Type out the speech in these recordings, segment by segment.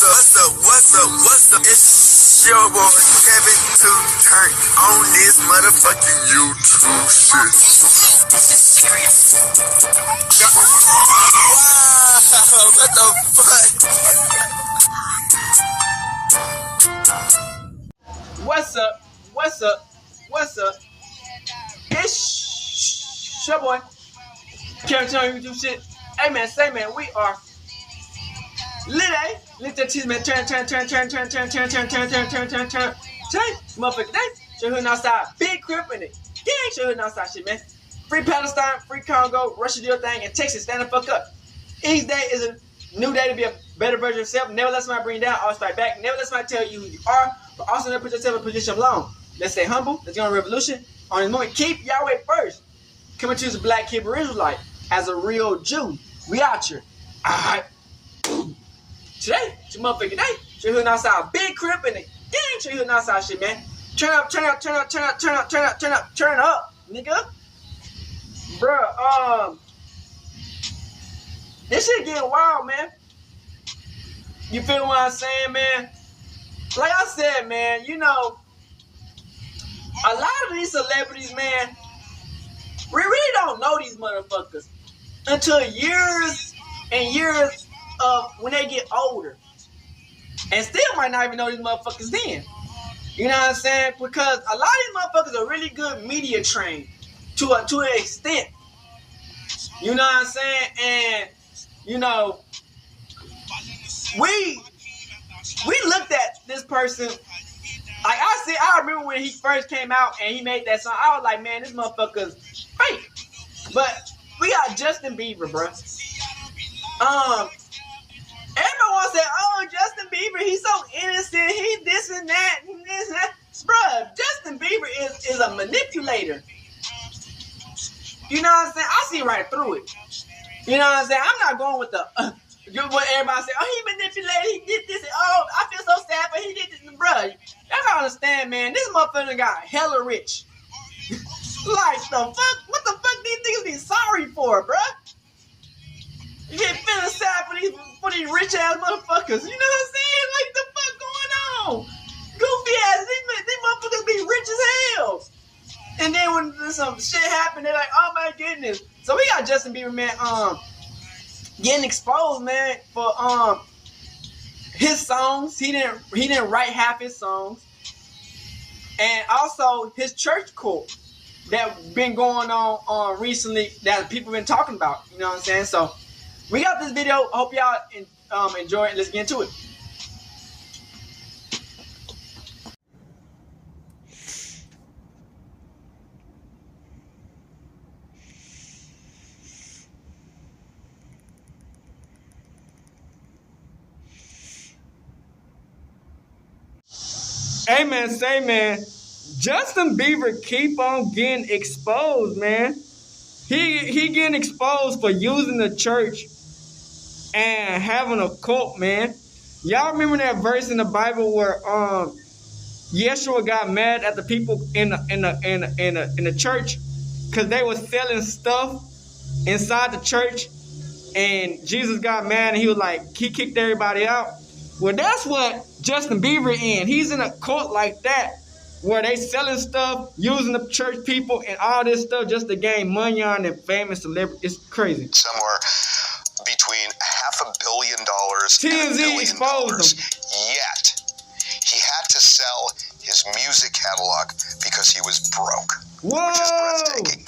What's up? It's your boy Kevin to turn on this motherfucking YouTube shit. Wow, what the fuck? What's up? It's your boy Kevin to turn on YouTube shit. Hey man, say man, we are lit, eh? Lit that cheese, man. Turn. Motherfucker, day. Show hood outside. Big crib in it. Gang, show hood outside shit, man. Free Palestine, free Congo, Russia do your thing, and Texas, stand the fuck up. Each day is a new day to be a better version of yourself. Never let somebody bring you down, always fight back. Never let somebody tell you who you are, but also never put yourself in a position alone. Let's stay humble. Let's go on a revolution. On this moment, keep Yahweh first. Come and choose a black Hebrew Israelite as a real Jew. We out here. Alright. Today, it's your motherfucking day. Show hood outside. Big crib in it. Gang, show hood outside shit, man. Turn up, nigga. Bruh, this shit getting wild, man. You feel what I'm saying, man? Like I said, man, you know, a lot of these celebrities, man, we really don't know these motherfuckers until years and years of when they get older. And still might not even know these motherfuckers then. You know what I'm saying? Because a lot of these motherfuckers are really good media trained to an extent. You know what I'm saying? And, you know, we looked at this person. Like I remember when he first came out and he made that song, I was like, man, this motherfucker's fake. But we got Justin Bieber, bro. Everyone wants to say, oh, Justin Bieber, he's so innocent, he this and that, and this and that. Bruh, Justin Bieber is a manipulator. You know what I'm saying? I see right through it. You know what I'm saying? I'm not going with the, what everybody say, oh, he manipulated, he did this, and oh, I feel so sad, but he did this. Bruh, y'all gotta understand, man, this motherfucker got hella rich. Like, the fuck? What the fuck these niggas be sorry for, bruh? You get feeling sad for these rich ass motherfuckers. You know what I'm saying? Like, the fuck going on? Goofy ass, these motherfuckers be rich as hell. And then when some shit happen, they're like, oh my goodness. So we got Justin Bieber, man, getting exposed, man, for his songs. He didn't write half his songs. And also his church cult that been going on recently that people been talking about. You know what I'm saying? So we got this video. Hope y'all enjoy it. Let's get into it. Hey man, say man, Justin Bieber keep on getting exposed, man. He getting exposed for using the church and having a cult, man. Y'all remember that verse in the Bible where Yeshua got mad at the people in the church because they was selling stuff inside the church, and Jesus got mad and he was like, he kicked everybody out. Well, that's what Justin Bieber in. He's in a cult like that, where they selling stuff, using the church people and all this stuff just to gain money on them famous celebrities. It's crazy. Somewhere between $500 million and $1 billion. Exposed him. Yet, he had to sell his music catalog because he was broke. Whoa! Which is breathtaking.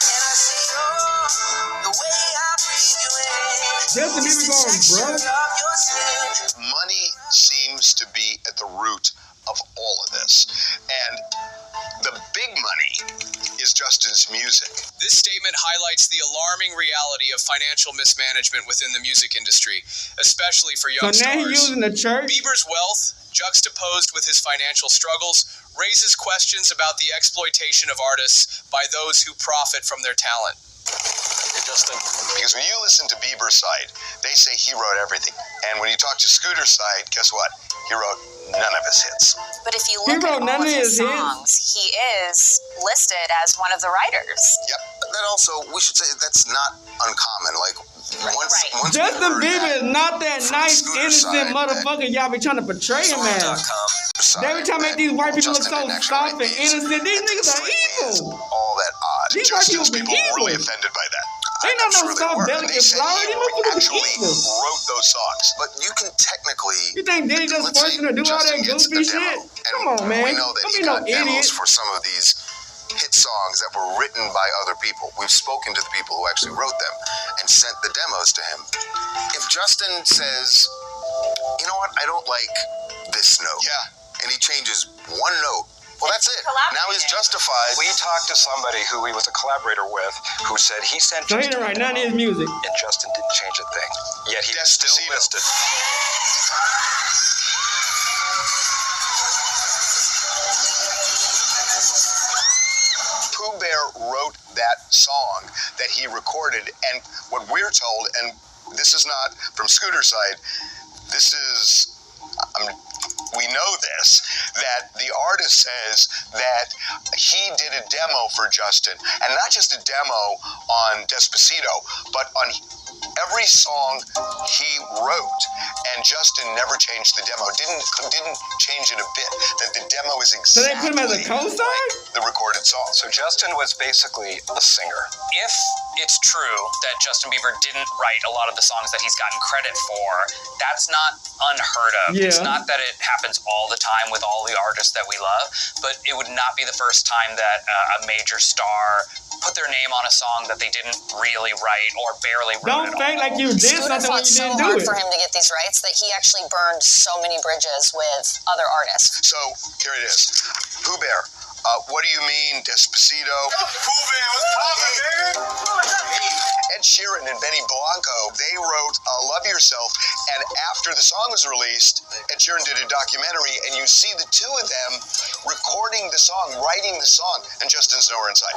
Justin Bieber going broke? Money seems to be at the root of all of this. And the big money is Justin's music. This statement highlights the alarming reality of financial mismanagement within the music industry, especially for young So now stars. he's using the church? Bieber's wealth, juxtaposed with his financial struggles, raises questions about the exploitation of artists by those who profit from their talent. Because when you listen to Bieber's side, they say he wrote everything. And when you talk to Scooter's side, guess what? He wrote none of his hits. But if you look at all of his songs, he is listed as one of the writers. Yep. That also, we should say that's not uncommon. Like, Once Justin we heard Bieber is not that from nice, Scooter's innocent side, motherfucker y'all be trying to portray him as. They be trying to make these white people look so soft and innocent. These niggas are evil. All that odd. These white Justice people be people were really evil. offended by that. Ain't not no I'm sure they soft, were. delicate They said flower. he These motherfuckers be actually evil. wrote those songs, but you can technically. You think Diddy just let's forced say him to do all Justin that gets goofy a demo, shit? and Come on, man. We know that Don't he be no got demos idiot. for some of these hit songs that were written by other people. We've spoken to the people who actually wrote them and sent the demos to him. If Justin says, you know what, I don't like this note, and he changes one note, well, that's it. Now he's justified. We talked to somebody who he was a collaborator with who said he sent So he Justin didn't write a none of demo, his music. and Justin didn't change a thing. Yet he was still Despacito. listed. Pooh Bear wrote that song that he recorded, and what we're told, and this is not from Scooter's side, this is, we know this, that the artist says that he did a demo for Justin, and not just a demo on Despacito, but on every song he wrote, and Justin never changed the demo, didn't change it a bit, that the demo is So they exactly put him as a co-star? like the recorded song. So Justin was basically a singer. If it's true that Justin Bieber didn't write a lot of the songs that he's gotten credit for, that's not unheard of. Yeah. It's not that it happens all the time with all the artists that we love, but it would not be the first time that a major star put their name on a song that they didn't really write or barely wrote Don't at think all. like you did Scooter something when fought you so didn't do hard it. for him to get these rights that he actually burned so many bridges with other artists. So here it is. Pooh Bear, what do you mean, Despacito? Pooh Bear, what's poppin', Ed Sheeran and Benny Blanco, they wrote Love Yourself, and after the song was released, Ed Sheeran did a documentary, and you see the two of them recording the song, writing the song, and Justin's nowhere inside.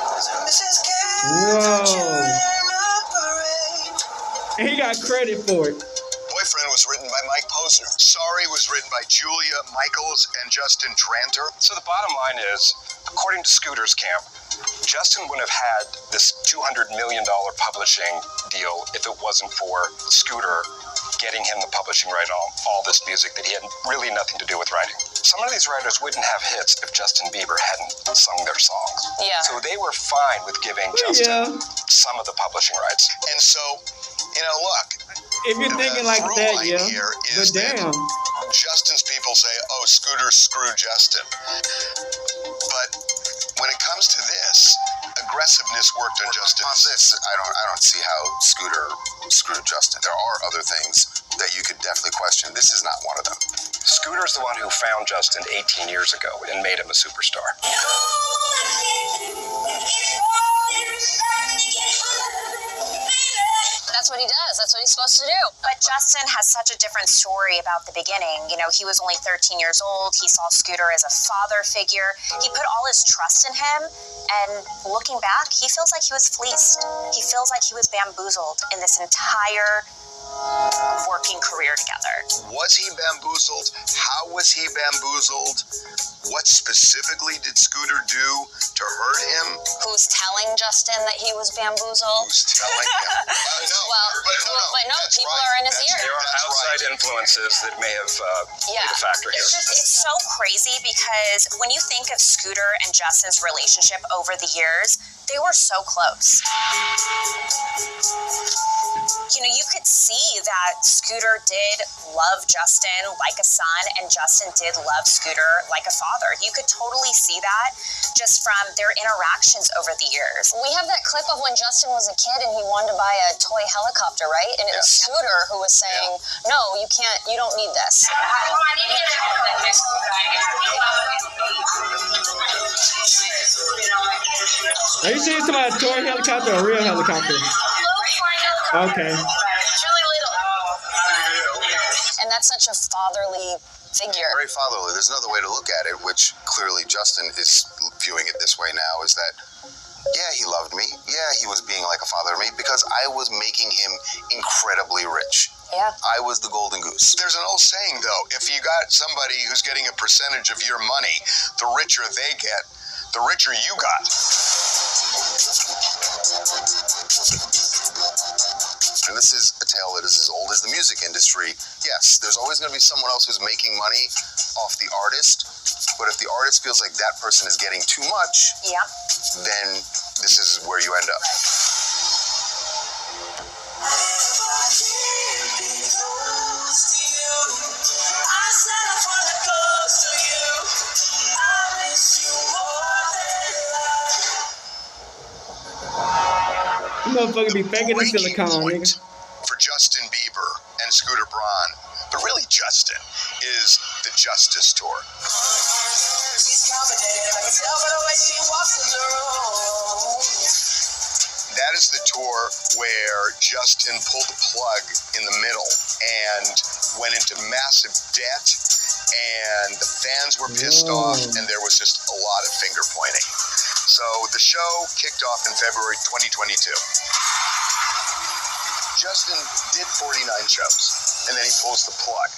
Whoa. And he got credit for it. Boyfriend was written by Mike Posner. Sorry was written by Julia Michaels and Justin Tranter. So the bottom line is, according to Scooter's camp, Justin wouldn't have had this $200 million publishing deal if it wasn't for Scooter getting him the publishing right on all this music that he had really nothing to do with writing. Some of these writers wouldn't have hits if Justin Bieber hadn't sung their songs. Yeah. So they were fine with giving Justin some of the publishing rights. And so, you know, look, If you're thinking like through that, line yeah. here But is that damn. Justin's people say, oh, Scooter, screw Justin. But when it comes to this, aggressiveness worked on Justin. On this, I don't see how Scooter screwed Justin. There are other things that you could definitely question. This is not one of them. Scooter's the one who found Justin 18 years ago and made him a superstar. That's what he does. That's what he's supposed to do. But Justin has such a different story about the beginning. You know, he was only 13 years old. He saw Scooter as a father figure. He put all his trust in him. And looking back, he feels like he was fleeced. He feels like he was bamboozled in this entire working career together. Was he bamboozled? How was he bamboozled? What specifically did Scooter do to hurt him? Who's telling Justin that he was bamboozled? Who's telling him? But no, that's people right. are in his That's ear. There are That's outside right. influences that may have Yeah. played a factor here. It's so crazy because when you think of Scooter and Justin's relationship over the years, they were so close. You know, you could see that Scooter did love Justin like a son, and Justin did love Scooter like a father. You could totally see that just from their interactions over the years. We have that clip of when Justin was a kid and he wanted to buy a toy helicopter, right? And it was Yeah. Scooter who was saying, no, you can't, you don't need this. Are you saying somebody a toy helicopter or a real helicopter? Okay. And that's such a fatherly figure. Very fatherly. There's another way to look at it, which clearly Justin is viewing it this way now, is that, yeah, he loved me. Yeah, he was being like a father to me because I was making him incredibly rich. Yeah. I was the golden goose. There's an old saying, though, if you got somebody who's getting a percentage of your money, the richer they get, the richer you got. and this is a tale that is as old as the music industry, yes, there's always going to be someone else who's making money off the artist, but if the artist feels like that person is getting too much, then this is where you end up. Motherfucker be faking the silicone, nigga. For Justin Bieber and Scooter Braun, but really Justin, is the Justice Tour. That is the tour where Justin pulled the plug in the middle and went into massive debt, and the fans were pissed off, and there was just a lot of finger pointing. So the show kicked off in February 2022. Justin did 49 shows, and then he pulls the plug.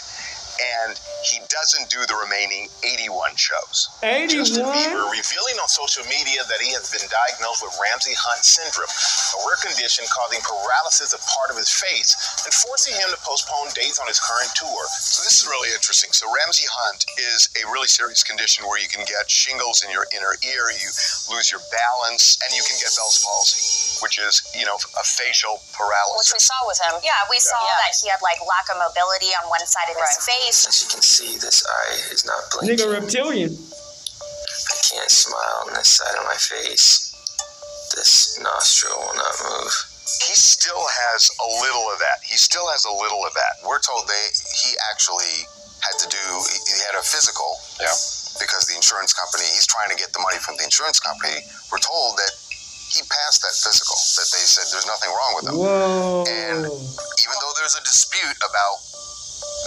And he doesn't do the remaining 81 shows. 81? Justin Bieber revealing on social media that he has been diagnosed with Ramsay-Hunt syndrome, a rare condition causing paralysis of part of his face and forcing him to postpone dates on his current tour. So this is really interesting. So Ramsay-Hunt is a really serious condition where you can get shingles in your inner ear, you lose your balance, and you can get Bell's palsy, which is, a facial paralysis. Which we saw with him. Yeah, we saw that he had like lack of mobility on one side of his face. As you can see, this eye is not blinking. Nigga reptilian. I can't smile on this side of my face. This nostril will not move. He still has a little of that. We're told he actually he had a physical. Yeah. Because the insurance company, he's trying to get the money from the insurance company. We're told that he passed that physical, that they said there's nothing wrong with him. Whoa. And even though there's a dispute about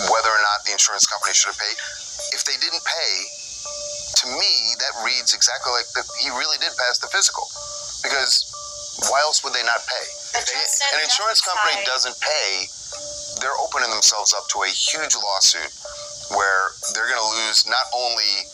whether or not the insurance company should have paid, if they didn't pay, to me, that reads exactly like that he really did pass the physical. Because why else would they not pay? If an insurance company doesn't pay, they're opening themselves up to a huge lawsuit where they're going to lose not only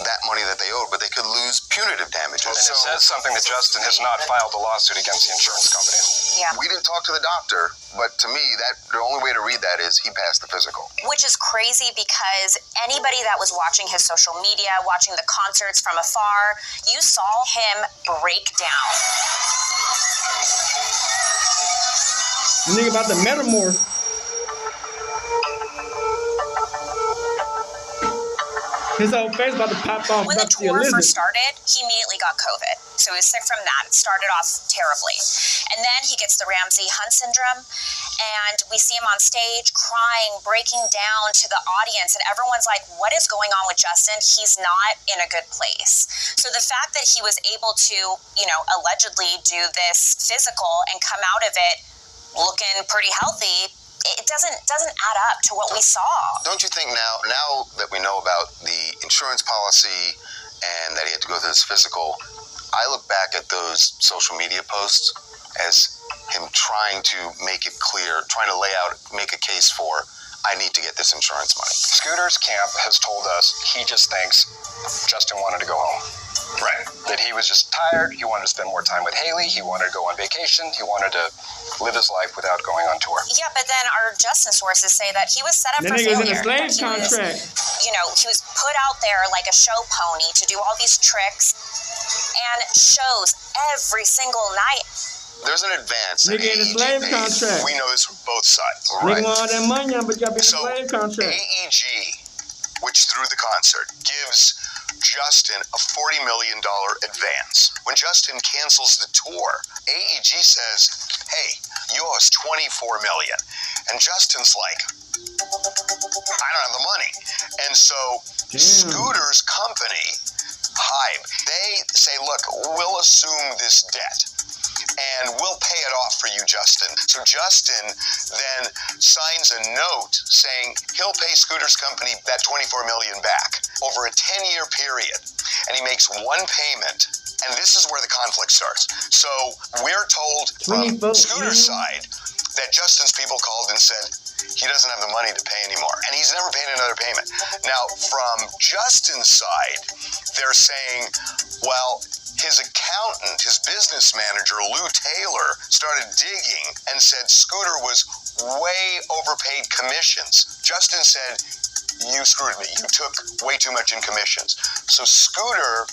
that money that they owed, but they could lose punitive damages. And it says something that Justin has not filed a lawsuit against the insurance company. Yeah. We didn't talk to the doctor, but to me, the only way to read that is he passed the physical. Which is crazy because anybody that was watching his social media, watching the concerts from afar, you saw him break down. Nigga about to metamorph. His whole face about to pop off. When the tour first started, he immediately got COVID. So he was sick from that. It started off terribly. And then he gets the Ramsay-Hunt syndrome. And we see him on stage crying, breaking down to the audience. And everyone's like, what is going on with Justin? He's not in a good place. So the fact that he was able to, allegedly do this physical and come out of it looking pretty healthy, it doesn't add up to what we saw. Don't you think now that we know about the insurance policy and that he had to go through this physical, I look back at those social media posts as him trying to make it clear, trying to make a case for, I need to get this insurance money. Scooter's camp has told us he just thinks Justin wanted to go home. Right. That he was just tired, he wanted to spend more time with Haley, he wanted to go on vacation, he wanted to live his life without going on tour. Yeah, but then our Justin sources say that he was set up That for nigga's failure. in a slave contract. He was put out there like a show pony to do all these tricks and shows every single night. There's an advance. Nigga in a slave contract. We know this from both sides. Nigga want all that money, but you got to be in a slave contract. AEG, which through the concert gives Justin a $40 million advance. When Justin cancels the tour, AEG says, hey, you owe us $24 million. And Justin's like, I don't have the money. And so Scooter's company, Hybe, they say, look, we'll assume this debt and we'll pay it off for you, Justin. So Justin then signs a note saying he'll pay Scooter's company that $24 million back over a 10-year period. And he makes one payment, and this is where the conflict starts. So we're told from Scooter's side that Justin's people called and said he doesn't have the money to pay anymore, and he's never paid another payment. Now, from Justin's side, they're saying, well, his accountant, his business manager, Lou Taylor, started digging and said Scooter was way overpaid commissions. Justin said, you screwed me. You took way too much in commissions. So Scooter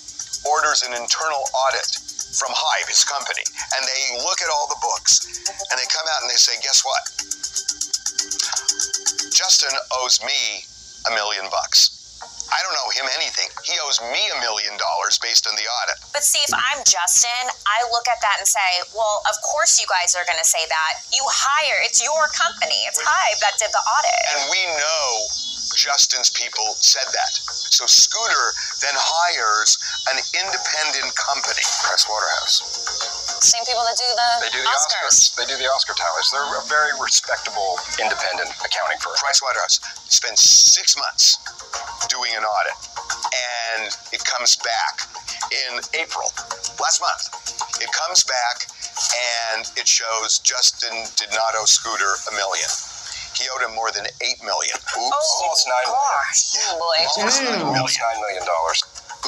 orders an internal audit from Hive, his company, and they look at all the books, and they come out and they say, guess what? Justin owes me $1 million. I don't owe him anything. He owes me $1 million based on the audit. But see, if I'm Justin, I look at that and say, well, of course you guys are going to say that. It's your company. It's Hive that did the audit. And we know Justin's people said that. So Scooter then hires an independent company, Pricewaterhouse. Same people that do the Oscars. They do the Oscar tallies. They're a very respectable independent accounting firm. Pricewaterhouse spends 6 months doing an audit, and it comes back in April, last month. It comes back, and it shows Justin did not owe Scooter $1 million. He owed him more than $8 million. Oops. Almost $9 million. Oh boy. Almost $9 million.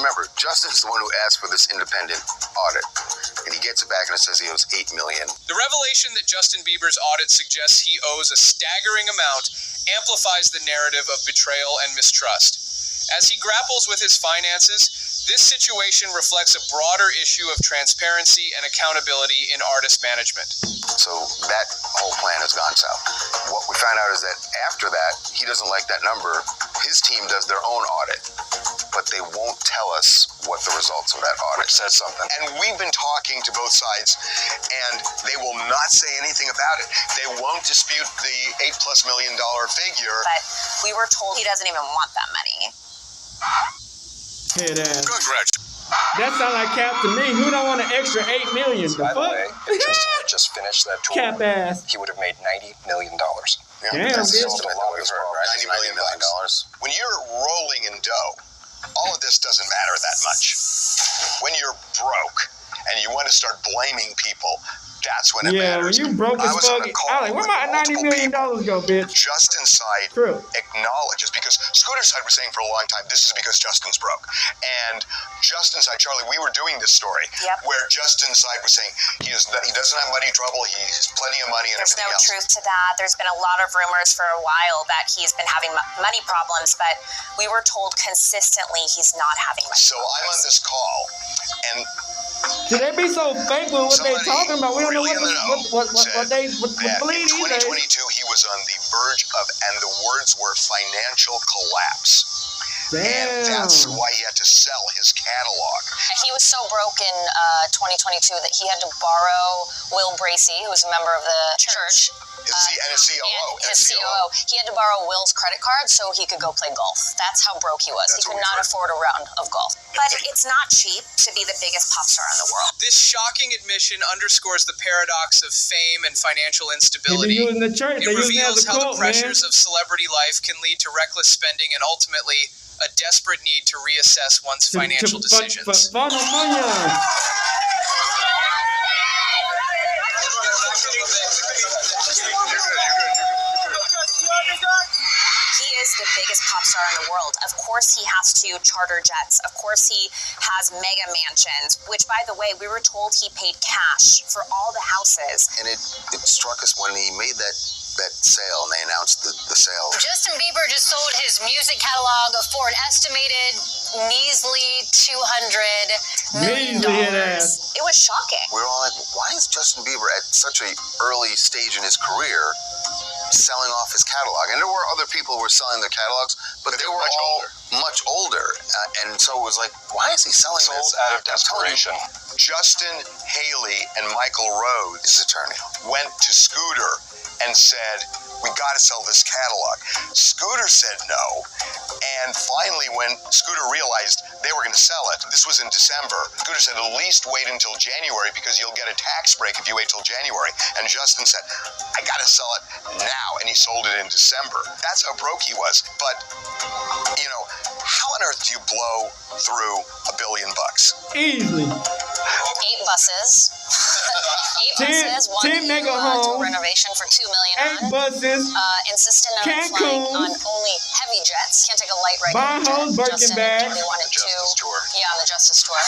Remember, Justin's the one who asked for this independent audit, and he gets it back and it says he owes $8 million. The revelation that Justin Bieber's audit suggests he owes a staggering amount amplifies the narrative of betrayal and mistrust. As he grapples with his finances, this situation reflects a broader issue of transparency and accountability in artist management. So that whole plan has gone south. What we found out is that after that, he doesn't like that number. His team does their own audit, but they won't tell us what the results of that audit says something. And we've been talking to both sides, and they will not say anything about it. They won't dispute the $8+ million figure. But we were told he doesn't even want that money. Head ass. Congrats. That sound like Cap to me. Who don't want an extra $8 million? By the way, if Justin had just finished that tour, Cap ass. he would have made $90 million. Damn, That's bitch. what I thought we heard, $90 million. When you're rolling in dough, all of this doesn't matter that much. When you're broke and you want to start blaming people, that's when it matters. When you broke as fuck, I was like, where my $90 million go, bitch? Justin's side acknowledges, because Scooter's side was saying for a long time, this is because Justin's broke. And Justin's side, Charlie, we were doing this story where Justin's side was saying he doesn't have money trouble, he has plenty of money and There's everything no else. truth to that. There's been a lot of rumors for a while that he's been having money problems, but we were told consistently he's not having money So problems. I'm on this call, and Should they be so fake with what they talking about? We don't know what they believe in these days. 2022, he was on the verge of, and the words were financial collapse. Damn. And that's why he had to sell his catalog. He was so broke in 2022 that he had to borrow Will Bracey, who was a member of the church. His COO. His COO. He had to borrow Will's credit card so he could go play golf. That's how broke he was. He could not afford a round of golf. But it's not cheap to be the biggest pop star in the world. This shocking admission underscores the paradox of fame and financial instability. They be using the church. It They using it reveals as a how cult, the pressures man. of celebrity life can lead to reckless spending and ultimately a desperate need to reassess one's financial decisions. He is the biggest pop star in the world. Of course he has to charter jets. Of course he has mega mansions, which, by the way, we were told he paid cash for all the houses. And it struck us when he made that sale, and they announced the sale. Justin Bieber just sold his music catalog for an estimated measly $200 million. It was shocking. We're all like, why is Justin Bieber at such an early stage in his career selling off his catalog? And there were other people who were selling their catalogs, but they were all much older. And so it was like, why is he selling this? Sold out of desperation. Justin Haley and Michael Rhodes, his attorney, went to Scooter and said, we got to sell this catalog. Scooter said no, and finally when Scooter realized they were going to sell it, this was in December, Scooter said, at least wait until January because you'll get a tax break if you wait till January. And Justin said, I got to sell it now, and he sold it in December. That's how broke he was. But, you know, how on earth do you blow through $1 billion? Easily. 8 buses. buses, one 10 new mega dual homes, renovation for $2 million 8 buses, insisted on flying Cancun, on only heavy jets. Can't take a light Buying regular hoes, jet. Birkin Justin bags. really wanted Justice to. tour. Yeah, on the Justice Tour.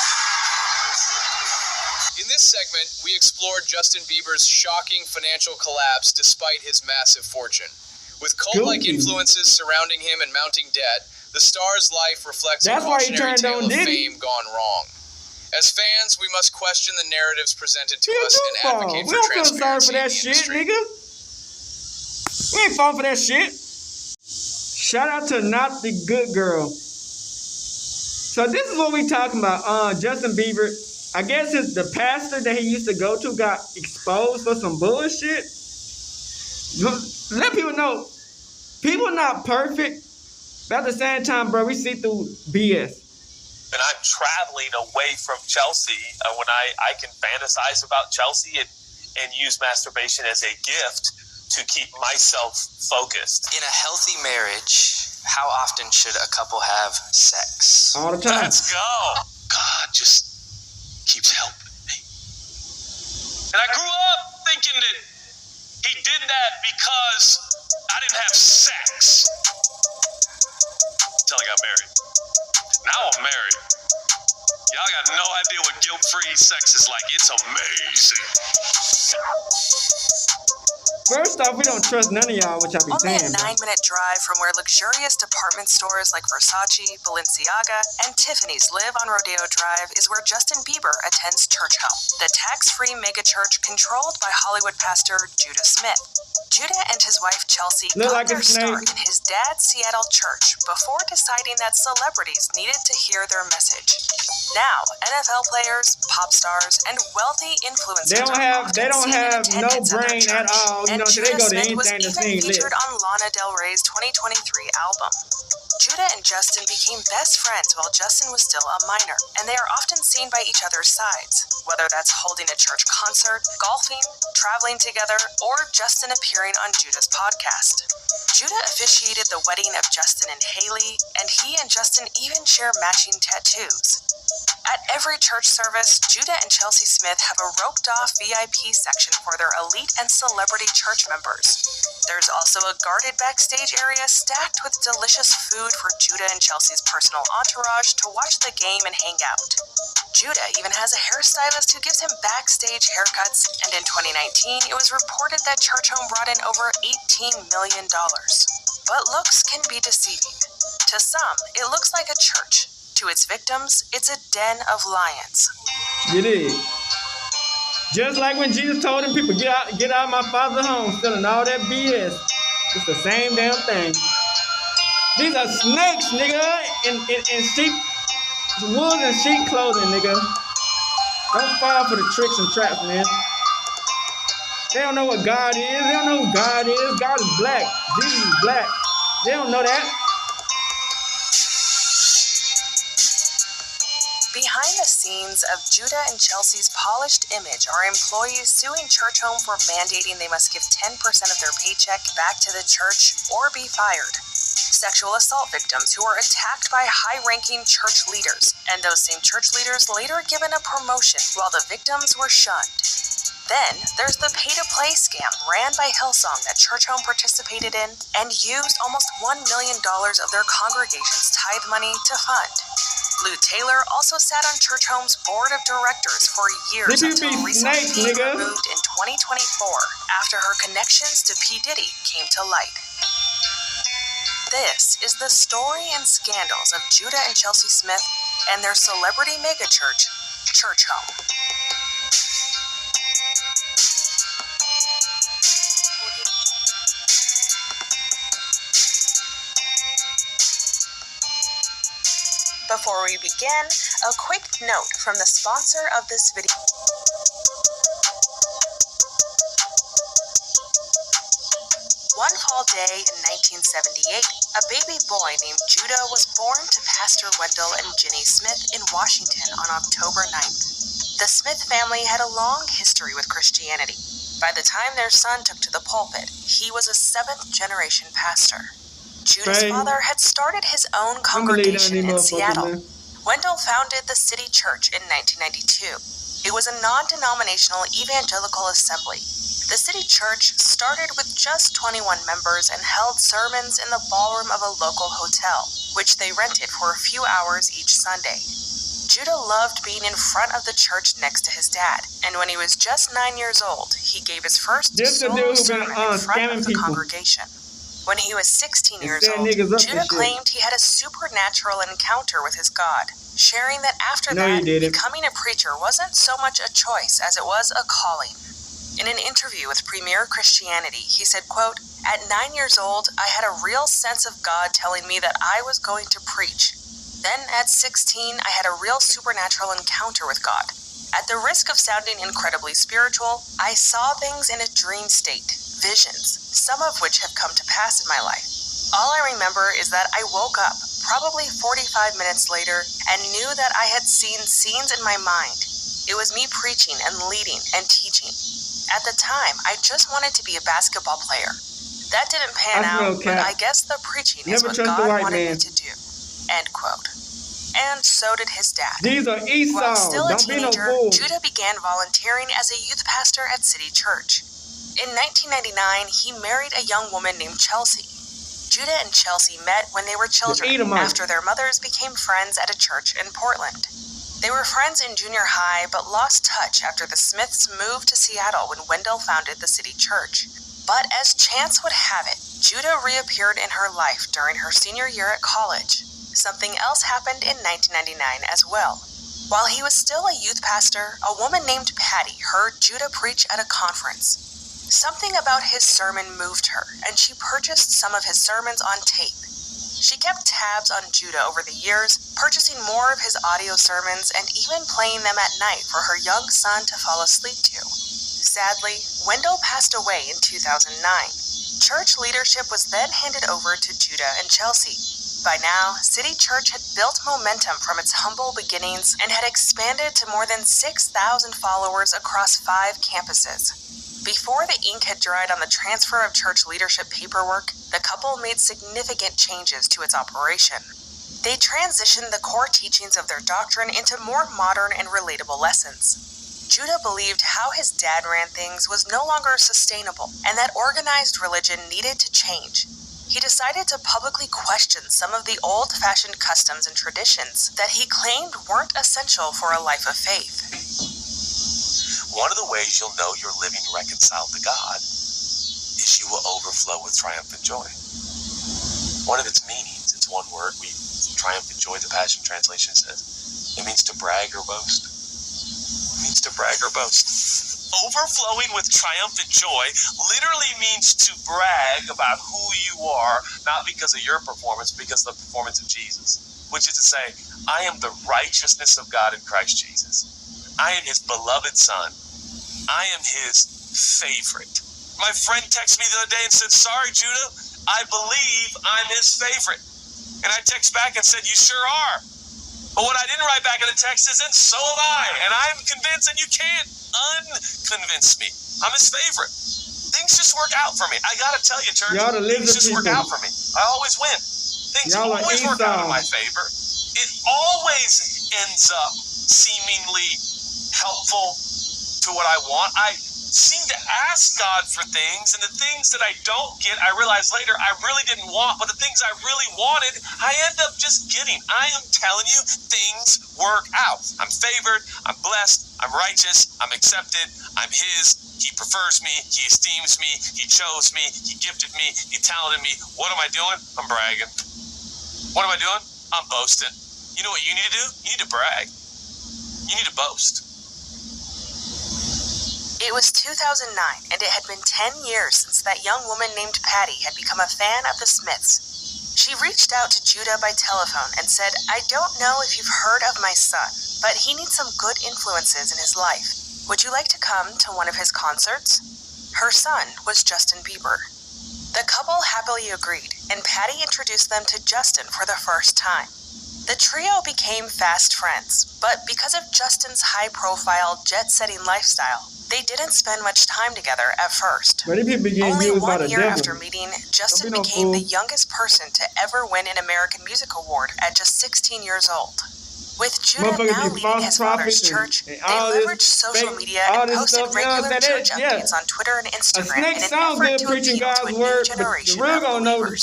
In this segment, we explored Justin Bieber's shocking financial collapse despite his massive fortune. With cult-like Goofy. influences surrounding him and mounting debt, the star's life reflects That's a why he cautionary turned tale on of Diddy. fame gone wrong. As fans, we must question the narratives presented to He a us and goofball. advocate We for don't feel sorry transparency for that in the shit, industry. nigga. We ain't falling for that shit. Shout out to Not the Good Girl. So this is what we talking about. Justin Bieber, I guess it's the pastor that he used to go to got exposed for some bullshit. Let people know, people not perfect, but at the same time, bro, we see through BS. And I'm traveling away from Chelsea when I can fantasize about Chelsea and use masturbation as a gift to keep myself focused. In a healthy marriage, how often should a couple have sex? All the time. Let's go. God just keeps helping me. And I grew up thinking that he did that because I didn't have sex. Until I got married. Now I'm married. Y'all got no idea what guilt-free sex is like. It's amazing. First off, we don't trust none of y'all, what y'all be Only saying, a bro. 9-minute drive from where luxurious department stores like Versace, Balenciaga, and Tiffany's live on Rodeo Drive is where Justin Bieber attends church home, the tax-free megachurch controlled by Hollywood pastor Judah Smith. Judah and his wife Chelsea Look got like a their start snake. in his dad's Seattle church before deciding that celebrities needed to hear their message. Now, NFL players, pop stars, and wealthy influencers They don't are have often seen in no attendance at their brain at church, all. You and know, so they Judah go to Smith was anything to even sing featured lit. on Lana Del Rey's 2023 album. Judah and Justin became best friends while Justin was still a minor, and they are often seen by each other's sides, whether that's holding a church concert, golfing, traveling together, or Justin appearing on Judah's podcast. Judah officiated the wedding of Justin and Haley, and he and Justin even share matching tattoos. At every church service, Judah and Chelsea Smith have a roped-off VIP section for their elite and celebrity church members. There's also a guarded backstage area stacked with delicious food for Judah and Chelsea's personal entourage to watch the game and hang out. Judah even has a hairstylist who gives him backstage haircuts, and in 2019, it was reported that Church Home brought in over $18 million. But looks can be deceiving. To some, it looks like a church. To its victims, it's a den of lions. It is. Just like when Jesus told them people, get out of my father's home, selling all that BS. It's the same damn thing. These are snakes, nigga, in sheep, wolves and sheep clothing, nigga. Don't fall for the tricks and traps, man. They don't know what God is. They don't know who God is. God is black. Jesus is black. They don't know that. Behind the scenes of Judah and Chelsea's polished image are employees suing Church Home for mandating they must give 10% of their paycheck back to the church or be fired. Sexual assault victims who were attacked by high-ranking church leaders, and those same church leaders later given a promotion while the victims were shunned. Then, there's the pay-to-play scam ran by Hillsong that Church Home participated in and used almost $1 million of their congregation's tithe money to fund. Lou Taylor also sat on Church Home's board of directors for years until recently being removed in 2024 after her connections to P. Diddy came to light. This is the story and scandals of Judah and Chelsea Smith and their celebrity megachurch, Church Home. Before we begin, a quick note from the sponsor of this video. One fall day in 1978, a baby boy named Judah was born to Pastor Wendell and Jenny Smith in Washington on October 9th. The Smith family had a long history with Christianity. By the time their son took to the pulpit, he was a seventh-generation pastor. Judah's father had started his own congregation in Seattle. Wendell founded the City Church in 1992. It was a non-denominational evangelical assembly. The city church started with just 21 members and held sermons in the ballroom of a local hotel, which they rented for a few hours each Sunday. Judah loved being in front of the church next to his dad, and when he was just 9 years old, he gave his first solo sermon in front of the congregation. When he was 16 years old, Judah claimed he had a supernatural encounter with his God, sharing that after that, becoming a preacher wasn't so much a choice as it was a calling. In an interview with Premier Christianity, he said, quote, "At 9 years old, I had a real sense of God telling me that I was going to preach. Then at 16, I had a real supernatural encounter with God. At the risk of sounding incredibly spiritual, I saw things in a dream state, visions, some of which have come to pass in my life. All I remember is that I woke up, probably 45 minutes later, and knew that I had seen scenes in my mind. It was me preaching and leading and teaching. At the time, I just wanted to be a basketball player. That didn't pan out, but I guess the preaching is what God wanted me to do." End quote. And so did his dad. These are Esau. While still a Don't be no teenager, fool. Judah began volunteering as a youth pastor at City Church. In 1999, he married a young woman named Chelsea. Judah and Chelsea met when they were children after their mothers became friends at a church in Portland. They were friends in junior high, but lost touch after the Smiths moved to Seattle when Wendell founded the City Church. But as chance would have it, Judah reappeared in her life during her senior year at college. Something else happened in 1999 as well. While he was still a youth pastor, a woman named Patty heard Judah preach at a conference. Something about his sermon moved her, and she purchased some of his sermons on tape. She kept tabs on Judah over the years, purchasing more of his audio sermons and even playing them at night for her young son to fall asleep to. Sadly, Wendell passed away in 2009. Church leadership was then handed over to Judah and Chelsea. By now, City Church had built momentum from its humble beginnings and had expanded to more than 6,000 followers across 5 campuses. Before the ink had dried on the transfer of church leadership paperwork, the couple made significant changes to its operation. They transitioned the core teachings of their doctrine into more modern and relatable lessons. Judah believed how his dad ran things was no longer sustainable and that organized religion needed to change. He decided to publicly question some of the old-fashioned customs and traditions that he claimed weren't essential for a life of faith. One of the ways you'll know you're living reconciled to God is you will overflow with triumphant joy. One of its meanings, it's one word, triumphant joy, the Passion Translation says. It means to brag or boast. It means to brag or boast. Overflowing with triumphant joy literally means to brag about who you are, not because of your performance, because of the performance of Jesus. Which is to say, I am the righteousness of God in Christ Jesus. I am his beloved son. I am his favorite. My friend texted me the other day and said, "Sorry, Judah, I believe I'm his favorite." And I text back and said, "You sure are." But what I didn't write back in the text is, "And so am I. And I'm convinced, and you can't unconvince me. I'm his favorite." Things just work out for me. I gotta tell you, church, things just work out for me. I always win. Things always work out in my favor. It always ends up seemingly helpful to what I want. I seem to ask God for things, and the things that I don't get, I realize later I really didn't want, but the things I really wanted, I end up just getting. I am telling you, things work out. I'm favored, I'm blessed, I'm righteous, I'm accepted, I'm his. He prefers me, he esteems me, he chose me, he gifted me, he talented me. What am I doing? I'm bragging. What am I doing? I'm boasting. You know what you need to do? You need to brag. You need to boast. It was 2009, and it had been 10 years since that young woman named Patty had become a fan of the Smiths. She reached out to Judah by telephone and said, "I don't know if you've heard of my son, but he needs some good influences in his life. Would you like to come to one of his concerts?" Her son was Justin Bieber. The couple happily agreed, and Patty introduced them to Justin for the first time. The trio became fast friends, but because of Justin's high-profile, jet-setting lifestyle, they didn't spend much time together at first. Only 1 year after meeting, Justin became the youngest person to ever win an American Music Award at just 16 years old. With Judah now leading his father's church, they leveraged social media and posted regular church updates on Twitter and Instagram in an effort to appeal to a new generation of believers.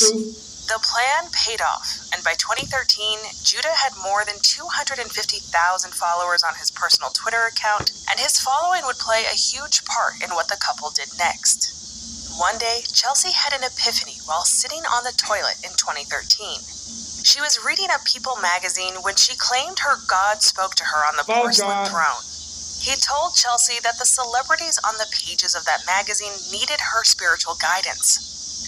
The plan paid off, and by 2013, Judah had more than 250,000 followers on his personal Twitter account, and his following would play a huge part in what the couple did next. One day, Chelsea had an epiphany while sitting on the toilet in 2013. She was reading a People magazine when she claimed her God spoke to her on the porcelain throne. He told Chelsea that the celebrities on the pages of that magazine needed her spiritual guidance.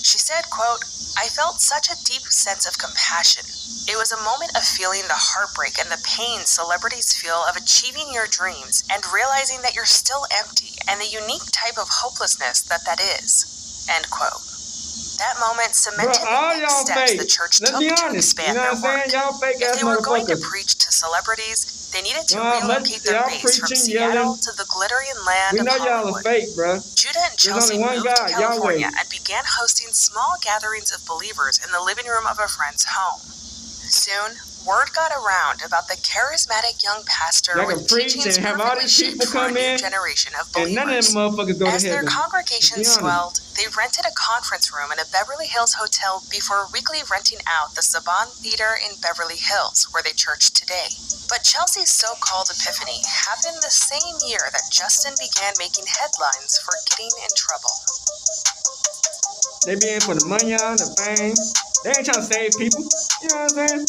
She said, quote, "I felt such a deep sense of compassion. It was a moment of feeling the heartbreak and the pain celebrities feel of achieving your dreams and realizing that you're still empty and the unique type of hopelessness that is." End quote. That moment cemented the next steps the church took to expand their work. If they were going to preach to celebrities, they needed to relocate their base from Seattle to the glittering land of Hollywood. Judah and Chelsea moved to California and began hosting small gatherings of believers in the living room of a friend's home. Soon, word got around about the charismatic young pastor with teachings perfectly shaped for a new generation of believers. As their congregation swelled, they rented a conference room in a Beverly Hills hotel before weekly renting out the Saban Theater in Beverly Hills, where they church today. But Chelsea's so-called epiphany happened the same year that Justin began making headlines for getting in trouble. They be in for the money, the fame. They ain't trying to save people. You know what I'm saying?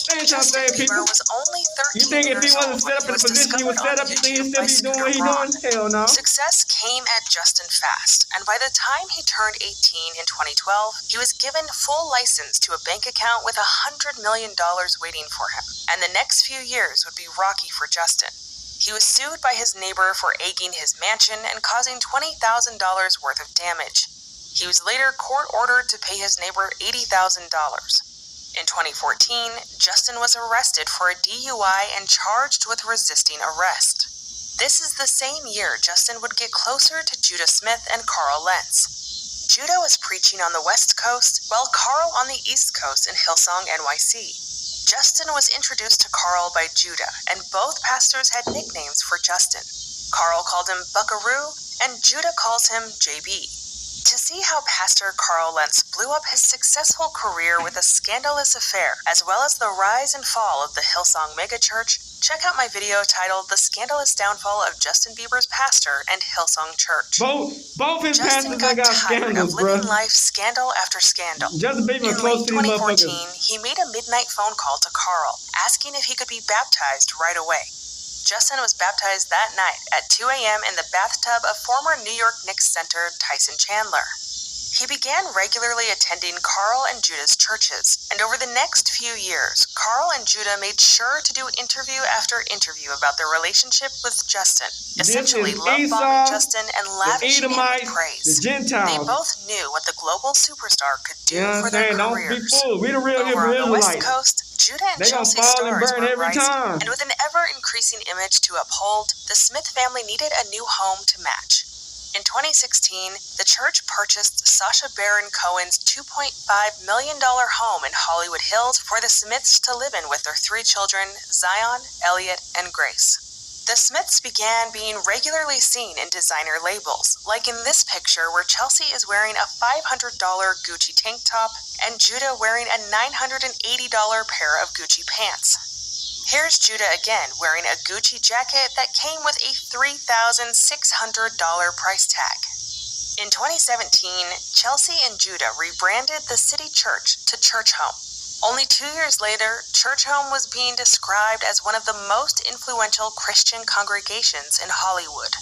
They ain't trying to save people. Was only 13 you think if he wasn't set up in the position he was set up, you think he'd still be doing what he's doing? Hell no. Success came at Justin fast, and by the time he turned 18 in 2012, he was given full license to a bank account with $100 million waiting for him. And the next few years would be rocky for Justin. He was sued by his neighbor for egging his mansion and causing $20,000 worth of damage. He was later court-ordered to pay his neighbor $80,000. In 2014, Justin was arrested for a DUI and charged with resisting arrest. This is the same year Justin would get closer to Judah Smith and Carl Lentz. Judah was preaching on the West Coast, while Carl on the East Coast in Hillsong, NYC. Justin was introduced to Carl by Judah, and both pastors had nicknames for Justin. Carl called him Buckaroo, and Judah calls him JB. To see how Pastor Carl Lentz blew up his successful career with a scandalous affair, as well as the rise and fall of the Hillsong megachurch, check out my video titled The Scandalous Downfall of Justin Bieber's Pastor and Hillsong Church. Both his Justin pastors got scandals, of living life scandal after scandal. Justin Bieber in late 2014, he made a midnight phone call to Carl, asking if he could be baptized right away. Justin was baptized that night at 2 a.m. in the bathtub of former New York Knicks center Tyson Chandler. He began regularly attending Carl and Judah's churches, and over the next few years, Carl and Judah made sure to do interview after interview about their relationship with Justin, essentially love-bombing Justin and lavishing him with praise. They both knew what the global superstar could do for their careers. We the real Over on the West Coast, Judah and Chelsea's stars were rising, and with an ever-increasing image to uphold, the Smith family needed a new home to match. In 2016, the church purchased Sacha Baron Cohen's $2.5 million home in Hollywood Hills for the Smiths to live in with their 3 children, Zion, Elliot, and Grace. The Smiths began being regularly seen in designer labels, like in this picture where Chelsea is wearing a $500 Gucci tank top and Judah wearing a $980 pair of Gucci pants. Here's Judah again wearing a Gucci jacket that came with a $3,600 price tag. In 2017, Chelsea and Judah rebranded the City Church to Church Home. Only 2 years later, Church Home was being described as one of the most influential Christian congregations in Hollywood.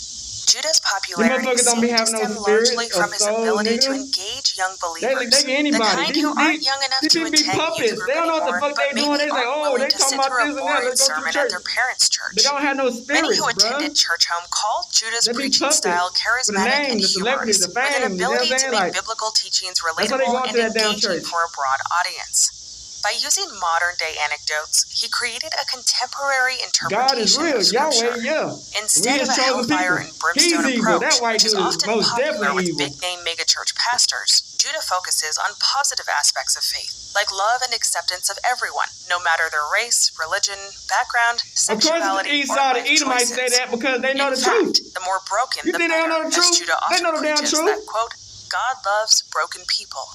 Judah's popularity seemed to stem largely from his ability to engage young believers, the kind who aren't young enough to attend youth group anymore, but maybe aren't willing to sit through a boring sermon at their parents' church. Many who attended Church Home called Judah's preaching style charismatic and humorous, with an ability to make biblical teachings relatable and engaging for a broad audience. By using modern-day anecdotes, he created a contemporary interpretation of Scripture. Instead of a hellfire and brimstone approach, which is often popular with big-name megachurch pastors, Judah focuses on positive aspects of faith, like love and acceptance of everyone, no matter their race, religion, background, sexuality, of course, Esau, or the life Edomites choices. say that because they know In the fact, truth. the more broken, You the think they don't better, know the as truth? Judah They often know the damn preaches truth. that, quote, God loves broken people.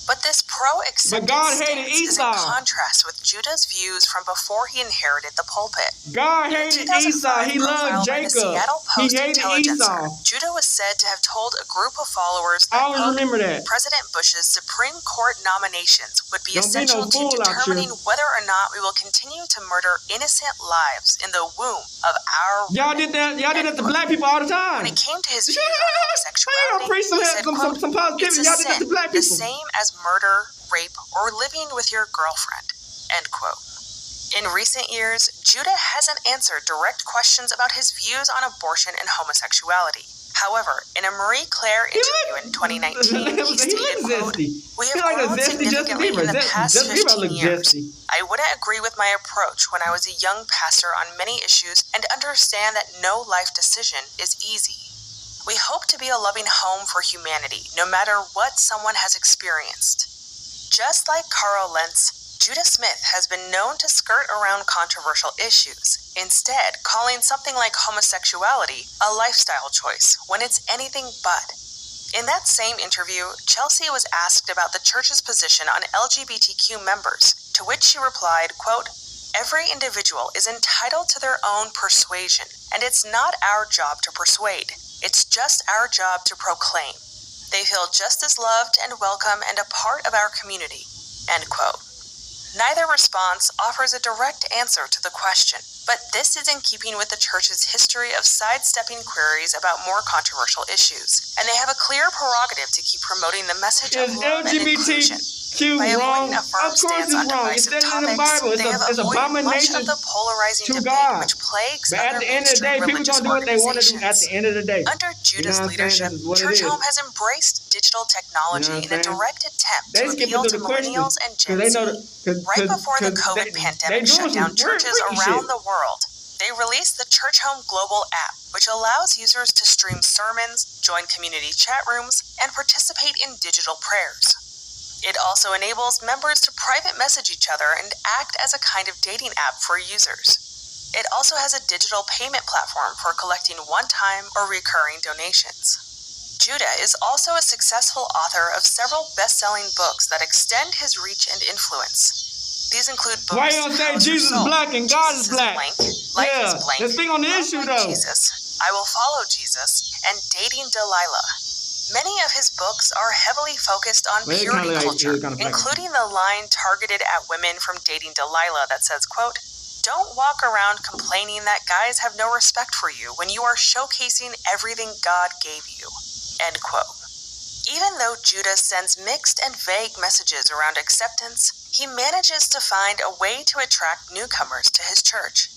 But this pro-acceptance God hated stance is in Esau. contrast with Judah's views from before he inherited the pulpit. God In a hated 2005 Esau. He loved profile by the Jacob. Seattle He Post hated Intelligencer, Esau. Judah was said to have told a group of followers that, I always quote, remember that. President Bush's Supreme Court nominations would be Don't be essential no to fool out determining here. whether or not we will continue to murder innocent lives in the womb of our Y'all did that. Y'all did that to black people all the time. When it came to his views on homosexuality, preach he said, quote, some it's positivity. a Y'all did that sin, to black the people. same as murder, rape, or living with your girlfriend, end quote. In recent years, Judah hasn't answered direct questions about his views on abortion and homosexuality. However, in a Marie Claire interview in 2019, he stated, quote, we have grown significantly in the past 15 years. I wouldn't agree with my approach when I was a young pastor on many issues and understand that no life decision is easy. We hope to be a loving home for humanity, no matter what someone has experienced. Just like Carl Lentz, Judah Smith has been known to skirt around controversial issues, instead calling something like homosexuality a lifestyle choice when it's anything but. In that same interview, Chelsea was asked about the church's position on LGBTQ members, to which she replied, quote, every individual is entitled to their own persuasion, and it's not our job to persuade. It's just our job to proclaim. They feel just as loved and welcome and a part of our community, end quote. Neither response offers a direct answer to the question, but this is in keeping with the church's history of sidestepping queries about more controversial issues, and they have a clear prerogative to keep promoting the message of love and inclusion. By avoiding a firm stance on divisive topics, they have avoided much of the polarizing debate which plagues other mainstream religious organizations. Under Judah's leadership, Church Home has embraced digital technology in a direct attempt to appeal to millennials and Gen Z. Right before the COVID pandemic shut down churches around the world, they released the Church Home Global app, which allows users to stream sermons, join community chat rooms, and participate in digital prayers. It also enables members to private message each other and act as a kind of dating app for users. It also has a digital payment platform for collecting one-time or recurring donations. Judah is also a successful author of several best-selling books that extend his reach and influence. These include books Why you don't say Jesus is black and God is black? Life is blank. Let's speak on the issue though. Jesus, I Will Follow Jesus, and Dating Delilah. Many of his books are heavily focused on purity culture, including the line targeted at women from Dating Delilah that says, quote, don't walk around complaining that guys have no respect for you when you are showcasing everything God gave you, end quote. Even though Judah sends mixed and vague messages around acceptance, he manages to find a way to attract newcomers to his church,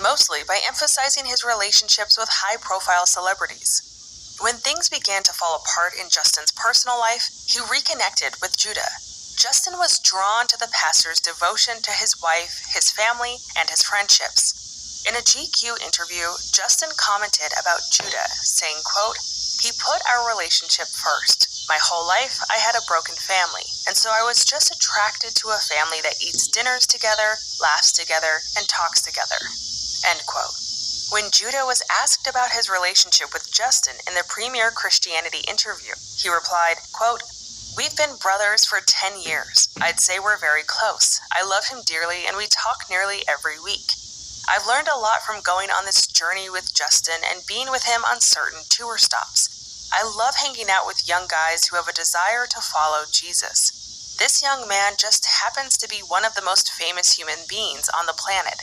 mostly by emphasizing his relationships with high-profile celebrities. When things began to fall apart in Justin's personal life, he reconnected with Judah. Justin was drawn to the pastor's devotion to his wife, his family, and his friendships. In a GQ interview, Justin commented about Judah, saying, quote, he put our relationship first. My whole life, I had a broken family, and so I was just attracted to a family that eats dinners together, laughs together, and talks together, end quote. When Judah was asked about his relationship with Justin in the Premier Christianity interview, he replied, quote, we've been brothers for 10 years. I'd say we're very close. I love him dearly and we talk nearly every week. I've learned a lot from going on this journey with Justin and being with him on certain tour stops. I love hanging out with young guys who have a desire to follow Jesus. This young man just happens to be one of the most famous human beings on the planet.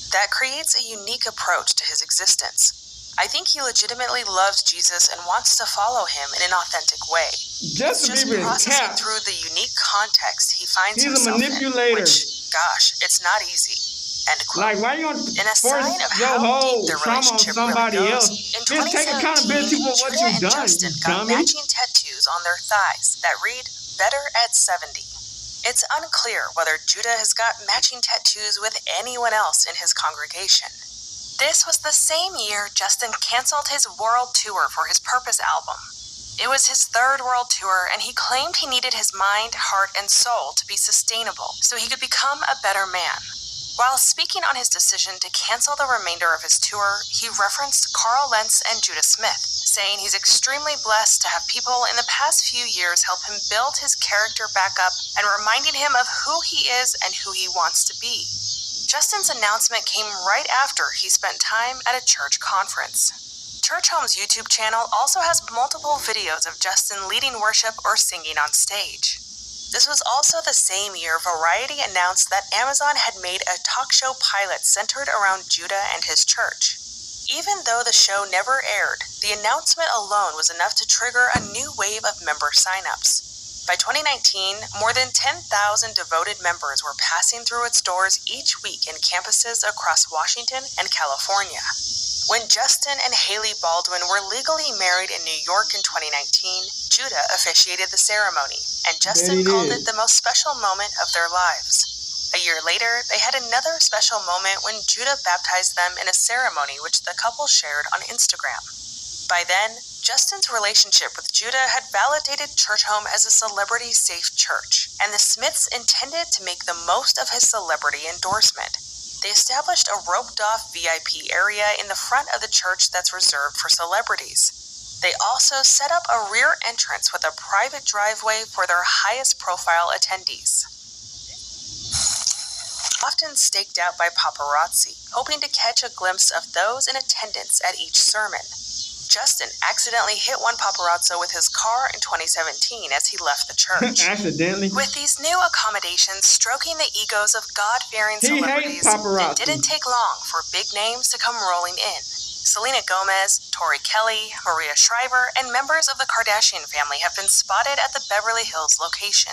That creates a unique approach to his existence. I think he legitimately loves Jesus and wants to follow him in an authentic way. Justin Bieber is processing cap. through the unique context he finds He's himself a manipulator. in, which, gosh, it's not easy. End quote. Like, why you in a force sign of your how whole deep the trauma on relationship somebody really else? goes, in Just take 2017, accountability for what Judah you've and done, Justin you got dummy. matching tattoos on their thighs that read, better at 70. It's unclear whether Judah has got matching tattoos with anyone else in his congregation. This was the same year Justin canceled his world tour for his Purpose album. It was his third world tour, and he claimed he needed his mind, heart, and soul to be sustainable so he could become a better man. While speaking on his decision to cancel the remainder of his tour, he referenced Carl Lentz and Judah Smith, saying he's extremely blessed to have people in the past few years help him build his character back up and reminding him of who he is and who he wants to be. Justin's announcement came right after he spent time at a church conference. Church Home's YouTube channel also has multiple videos of Justin leading worship or singing on stage. This was also the same year Variety announced that Amazon had made a talk show pilot centered around Judah and his church. Even though the show never aired, the announcement alone was enough to trigger a new wave of member signups. By 2019, more than 10,000 devoted members were passing through its doors each week in campuses across Washington and California. When Justin and Haley Baldwin were legally married in New York in 2019, Judah officiated the ceremony, and Justin called it the most special moment of their lives. A year later, they had another special moment when Judah baptized them in a ceremony which the couple shared on Instagram. By then, Justin's relationship with Judah had validated Church Home as a celebrity-safe church, and the Smiths intended to make the most of his celebrity endorsement. They established a roped-off VIP area in the front of the church that's reserved for celebrities. They also set up a rear entrance with a private driveway for their highest-profile attendees, often staked out by paparazzi, hoping to catch a glimpse of those in attendance at each sermon. Justin accidentally hit one paparazzo with his car in 2017 as he left the church. Accidentally? With these new accommodations stroking the egos of God-fearing celebrities, it didn't take long for big names to come rolling in. Selena Gomez, Tori Kelly, Maria Shriver, and members of the Kardashian family have been spotted at the Beverly Hills location.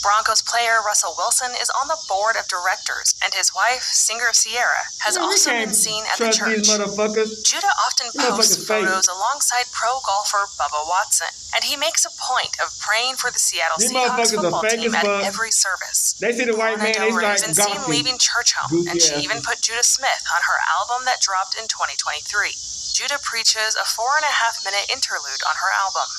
Broncos player Russell Wilson is on the board of directors, and his wife, singer Ciara, has also been seen at the church. Judah often posts photos alongside pro golfer Bubba Watson, and he makes a point of praying for the Seattle Seahawks football team at every service. They see the white man, they start even seen leaving Church Home, and she even put Judah Smith on her album that dropped in 2023. Judah preaches a 4.5-minute interlude on her album.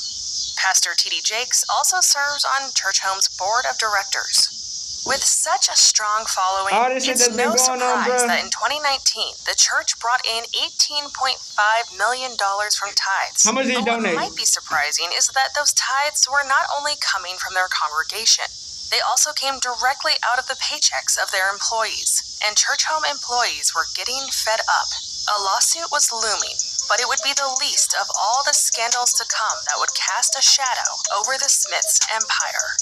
Pastor T.D. Jakes also serves on Church Home's board of directors. With such a strong following, it's no surprise that in 2019, the church brought in $18.5 million from tithes. How much did he donate? What might be surprising is that those tithes were not only coming from their congregation, they also came directly out of the paychecks of their employees, and Church Home employees were getting fed up. A lawsuit was looming, but it would be the least of all the scandals to come that would cast a shadow over the Smiths' empire.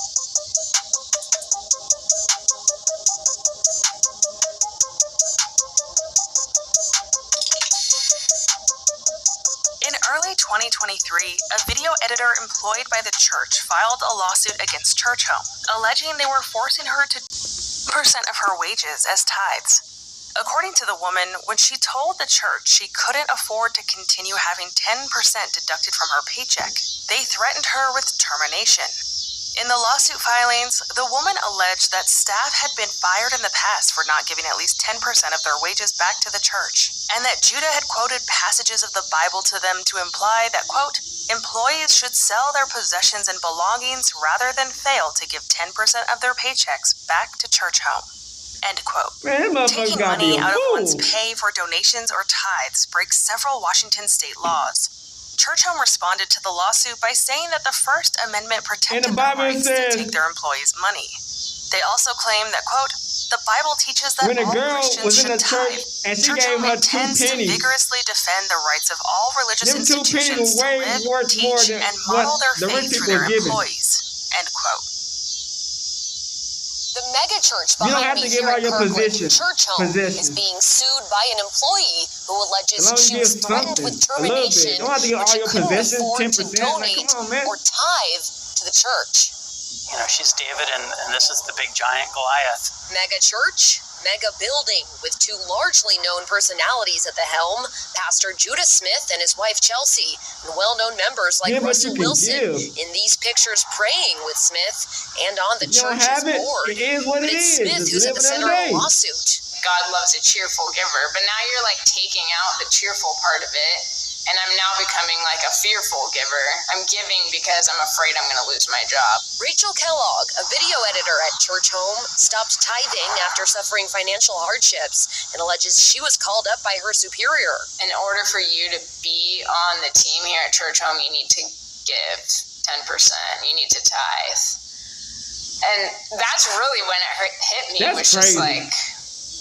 In early 2023, a video editor employed by the church filed a lawsuit against Church Home, alleging they were forcing her to 10% of her wages as tithes. According to the woman, when she told the church she couldn't afford to continue having 10% deducted from her paycheck, they threatened her with termination. In the lawsuit filings, the woman alleged that staff had been fired in the past for not giving at least 10% of their wages back to the church, and that Judah had quoted passages of the Bible to them to imply that, quote, employees should sell their possessions and belongings rather than fail to give 10% of their paychecks back to Church Home. End quote. Taking money out of one's pay for donations or tithes breaks several Washington state laws. Church Home responded to the lawsuit by saying that the First Amendment protected their rights to take their employees' money. They also claim that, quote, the Bible teaches that all Christians should tithe. Church Home intends to vigorously defend the rights of all religious institutions to live, teach, and model their faith through their employees. End quote. The megachurch behind me here in Kirkland, Church Home, is being sued by an employee who alleges she was threatened with termination when she couldn't afford to donate or tithe to the church. You know, she's David, and this is the big giant Goliath. Mega church, mega building, with two largely known personalities at the helm, Pastor Judah Smith and his wife Chelsea, and well-known members like Russell Wilson in these pictures praying with Smith and on the church's board. But it's Smith who's at the center of the lawsuit. God loves a cheerful giver, but now you're like taking out the cheerful part of it And I'm now becoming like a fearful giver. I'm giving because I'm afraid I'm going to lose my job. Rachel Kellogg, a video editor at Church Home, stopped tithing after suffering financial hardships and alleges she was called up by her superior. In order for you to be on the team here at Church Home, you need to give 10%. You need to tithe. And that's really when it hit me. It was just like,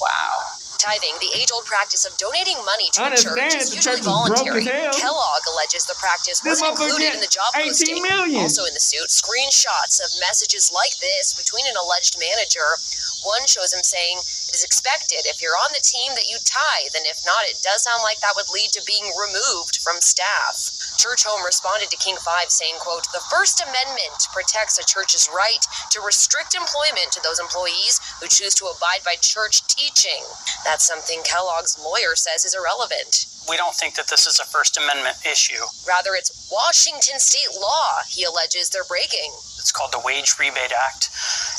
wow. Tithing, the age-old practice of donating money to a church, is usually voluntary. Kellogg alleges the practice wasn't included in the job posting. Also in the suit, screenshots of messages like this between an alleged manager. One shows him saying, "It is expected if you're on the team that you tithe, and if not, it does sound like that would lead to being removed from staff." Church Home responded to King 5 saying, quote, "The First Amendment protects a church's right to restrict employment to those employees who choose to abide by church teaching." That's something Kellogg's lawyer says is irrelevant. We don't think that this is a First Amendment issue. Rather, it's Washington state law he alleges they're breaking. It's called the Wage Rebate Act,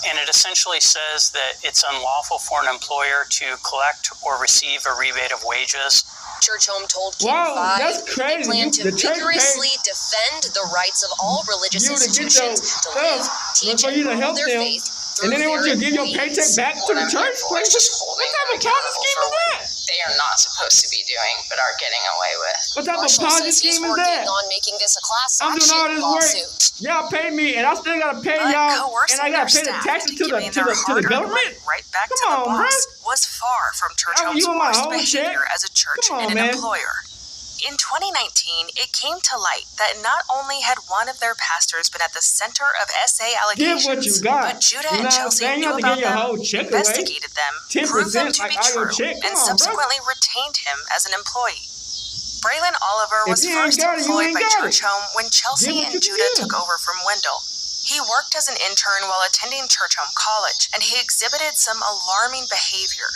and it essentially says that it's unlawful for an employer to collect or receive a rebate of wages. Church Home told King 5 they plan to vigorously defend the rights of all religious institutions to live, teach, and promote their faith. And then they want you to give your paycheck back to the church? What type of Ponzi scheme is that? They are not supposed to be doing, but are getting away with. What type of Ponzi scheme is that? On making this a class I'm doing all this lawsuit. work. Y'all pay me, and I still gotta pay y'all, and I gotta pay the taxes to the government. Right back Come to the on, boss bro. was far from Church Home's worst behavior as a church and an employer. In 2019, it came to light that not only had one of their pastors been at the center of SA allegations, but Judah and Chelsea knew about them, investigated them, proved them to be true, and subsequently retained him as an employee. Braylon Oliver was first employed by Church Home when Chelsea and Judah took over from Wendell. He worked as an intern while attending Church Home College, and he exhibited some alarming behavior.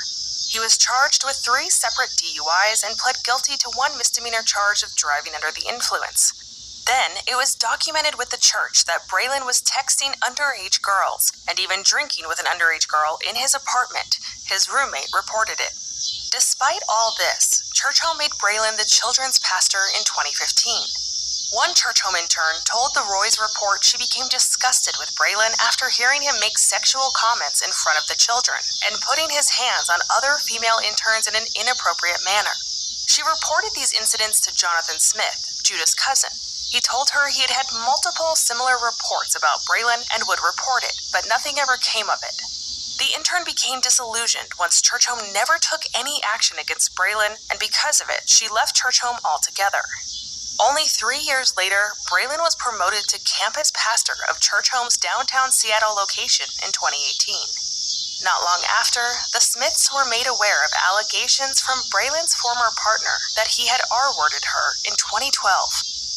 He was charged with 3 separate DUIs and pled guilty to 1 misdemeanor charge of driving under the influence. Then, it was documented with the church that Braylon was texting underage girls and even drinking with an underage girl in his apartment. His roommate reported it. Despite all this, Church Home made Braylon the children's pastor in 2015. One Church Home intern told the Roy's Report she became disgusted with Braylon after hearing him make sexual comments in front of the children and putting his hands on other female interns in an inappropriate manner. She reported these incidents to Jonathan Smith, Judah's cousin. He told her he had had multiple similar reports about Braylon and would report it, but nothing ever came of it. The intern became disillusioned once Church Home never took any action against Braylon, and because of it, she left Church Home altogether. Only 3 years later, Braylon was promoted to campus pastor of Church Home's downtown Seattle location in 2018. Not long after, the Smiths were made aware of allegations from Braylon's former partner that he had R-worded her in 2012.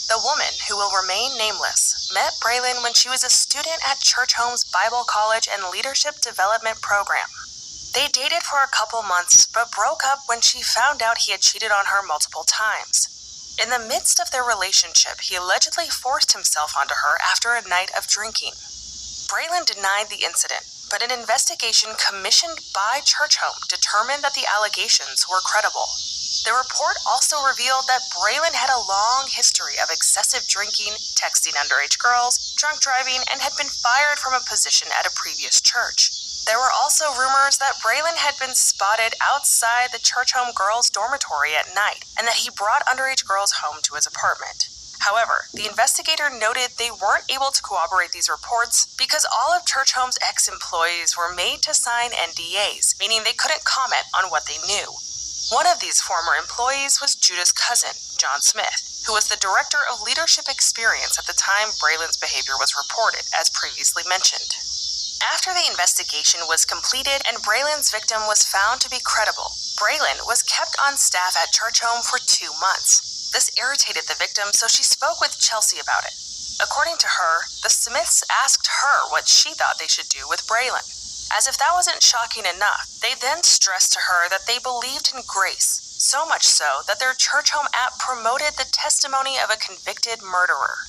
The woman, who will remain nameless, met Braylon when she was a student at Church Home's Bible College and Leadership Development Program. They dated for a couple months, but broke up when she found out he had cheated on her multiple times. In the midst of their relationship, he allegedly forced himself onto her after a night of drinking. Braylon denied the incident, but an investigation commissioned by Church Home determined that the allegations were credible. The report also revealed that Braylon had a long history of excessive drinking, texting underage girls, drunk driving, and had been fired from a position at a previous church. There were also rumors that Braylon had been spotted outside the Church Home girls' dormitory at night, and that he brought underage girls home to his apartment. However, the investigator noted they weren't able to corroborate these reports because all of Church Home's ex-employees were made to sign NDAs, meaning they couldn't comment on what they knew. One of these former employees was Judah's cousin, John Smith, who was the director of leadership experience at the time Braylon's behavior was reported, as previously mentioned. After the investigation was completed and Braylon's victim was found to be credible, Braylon was kept on staff at Church Home for 2 months. This irritated the victim, so she spoke with Chelsea about it. According to her, the Smiths asked her what she thought they should do with Braylon. As if that wasn't shocking enough, they then stressed to her that they believed in grace, so much so that their Church Home app promoted the testimony of a convicted murderer.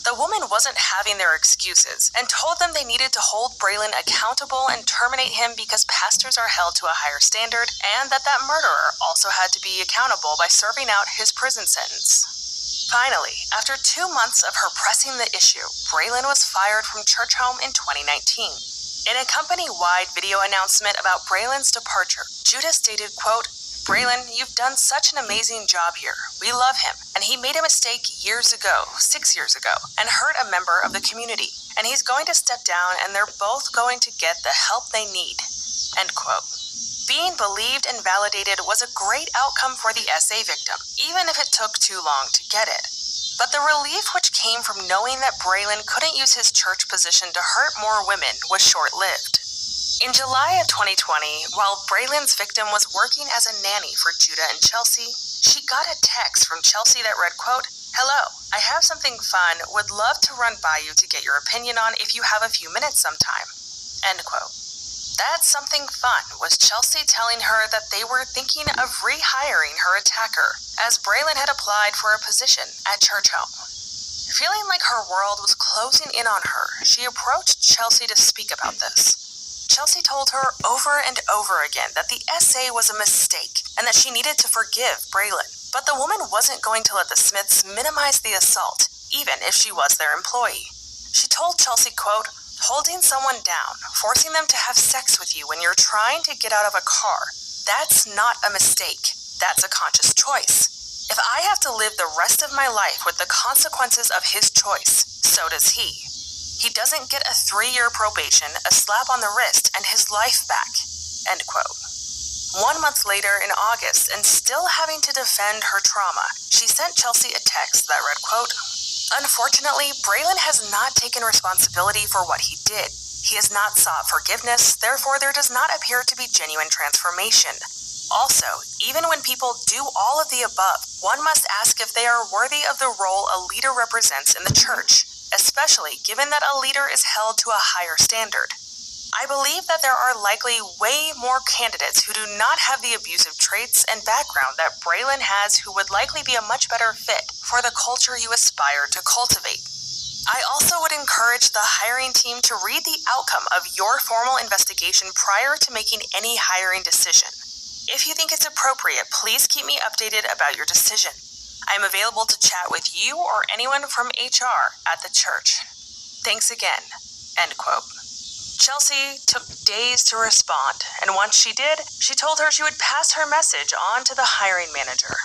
The woman wasn't having their excuses and told them they needed to hold Braylon accountable and terminate him because pastors are held to a higher standard, and that murderer also had to be accountable by serving out his prison sentence. Finally, after 2 months of her pressing the issue, Braylon was fired from Church Home in 2019. In a company-wide video announcement about Braylon's departure, Judah stated, quote, "Braylon, you've done such an amazing job here. We love him, and he made a mistake years ago, 6 years ago, and hurt a member of the community. And he's going to step down, and they're both going to get the help they need." End quote. Being believed and validated was a great outcome for the SA victim, even if it took too long to get it. But the relief which came from knowing that Braylon couldn't use his church position to hurt more women was short-lived. In July of 2020, while Braylon's victim was working as a nanny for Judah and Chelsea, she got a text from Chelsea that read, quote, "Hello, I have something fun, would love to run by you to get your opinion on if you have a few minutes sometime." End quote. That something fun was Chelsea telling her that they were thinking of rehiring her attacker, as Braylon had applied for a position at Church Home. Feeling like her world was closing in on her, she approached Chelsea to speak about this. Chelsea told her over and over again that the SA was a mistake and that she needed to forgive Braylon. But the woman wasn't going to let the Smiths minimize the assault, even if she was their employee. She told Chelsea, quote, "Holding someone down, forcing them to have sex with you when you're trying to get out of a car, that's not a mistake. That's a conscious choice. If I have to live the rest of my life with the consequences of his choice, so does he. He doesn't get a 3-year probation, a slap on the wrist, and his life back." End quote. 1 month later in August, and still having to defend her trauma, she sent Chelsea a text that read, quote, "Unfortunately, Braylon has not taken responsibility for what he did. He has not sought forgiveness, therefore there does not appear to be genuine transformation. Also, even when people do all of the above, one must ask if they are worthy of the role a leader represents in the church, especially given that a leader is held to a higher standard. I believe that there are likely way more candidates who do not have the abusive traits and background that Braylon has who would likely be a much better fit for the culture you aspire to cultivate. I also would encourage the hiring team to read the outcome of your formal investigation prior to making any hiring decision. If you think it's appropriate, please keep me updated about your decision. I am available to chat with you or anyone from HR at the church. Thanks again." End quote. Chelsea took days to respond, and once she did, she told her she would pass her message on to the hiring manager.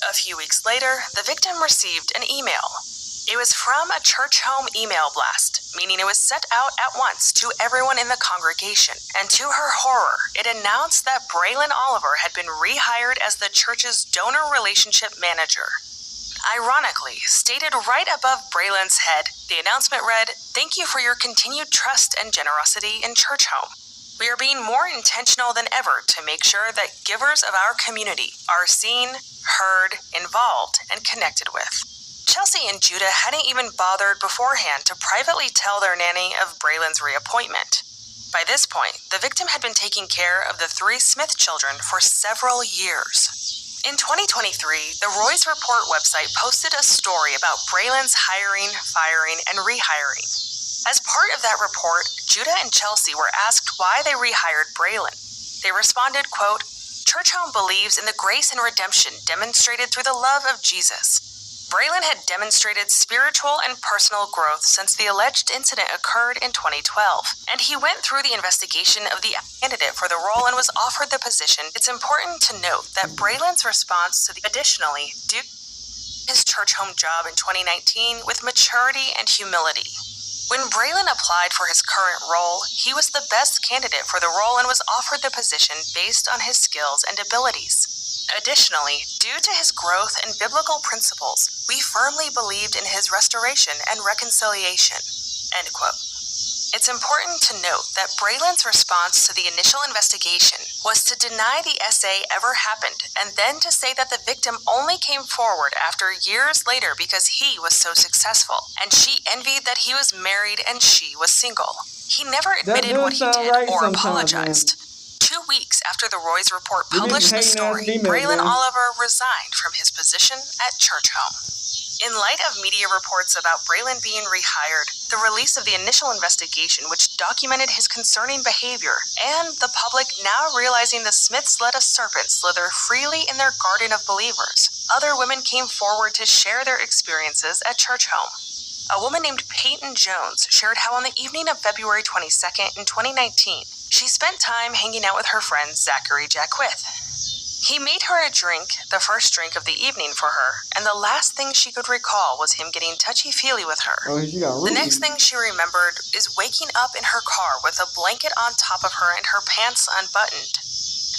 A few weeks later, the victim received an email. It was from a Church Home email blast, meaning it was sent out at once to everyone in the congregation, and to her horror, it announced that Braylon Oliver had been rehired as the church's donor relationship manager. Ironically, stated right above Braylon's head, the announcement read, "Thank you for your continued trust and generosity in Church Home. We are being more intentional than ever to make sure that givers of our community are seen, heard, involved, and connected with." Chelsea and Judah hadn't even bothered beforehand to privately tell their nanny of Braylon's reappointment. By this point, the victim had been taking care of the 3 Smith children for several years. In 2023, the Roy's Report website posted a story about Braylon's hiring, firing, and rehiring. As part of that report, Judah and Chelsea were asked why they rehired Braylon. They responded, quote, "Church Home believes in the grace and redemption demonstrated through the love of Jesus. Braylon had demonstrated spiritual and personal growth since the alleged incident occurred in 2012, and he went through the investigation of the candidate for the role and was offered the position. It's important to note that Braylon's response to the additionally due his Church Home job in 2019 with maturity and humility. When Braylon applied for his current role, he was the best candidate for the role and was offered the position based on his skills and abilities. Additionally, due to his growth and biblical principles, we firmly believed in his restoration and reconciliation." End quote. It's important to note that Braylon's response to the initial investigation was to deny the SA ever happened and then to say that the victim only came forward after years later because he was so successful, and she envied that he was married and she was single. He never admitted what he did or apologized. 2 weeks after the Roy's Report published the story, Braylon Oliver resigned from his position at Church Home. In light of media reports about Braylon being rehired, the release of the initial investigation which documented his concerning behavior, and the public now realizing the Smiths let a serpent slither freely in their garden of believers, other women came forward to share their experiences at church home. A woman named Peyton Jones shared how on the evening of February 22nd in 2019, she spent time hanging out with her friend Zachary Jacquith. He made her a drink, the first drink of the evening for her, and the last thing she could recall was him getting touchy-feely with her. The next thing she remembered is waking up in her car with a blanket on top of her and her pants unbuttoned.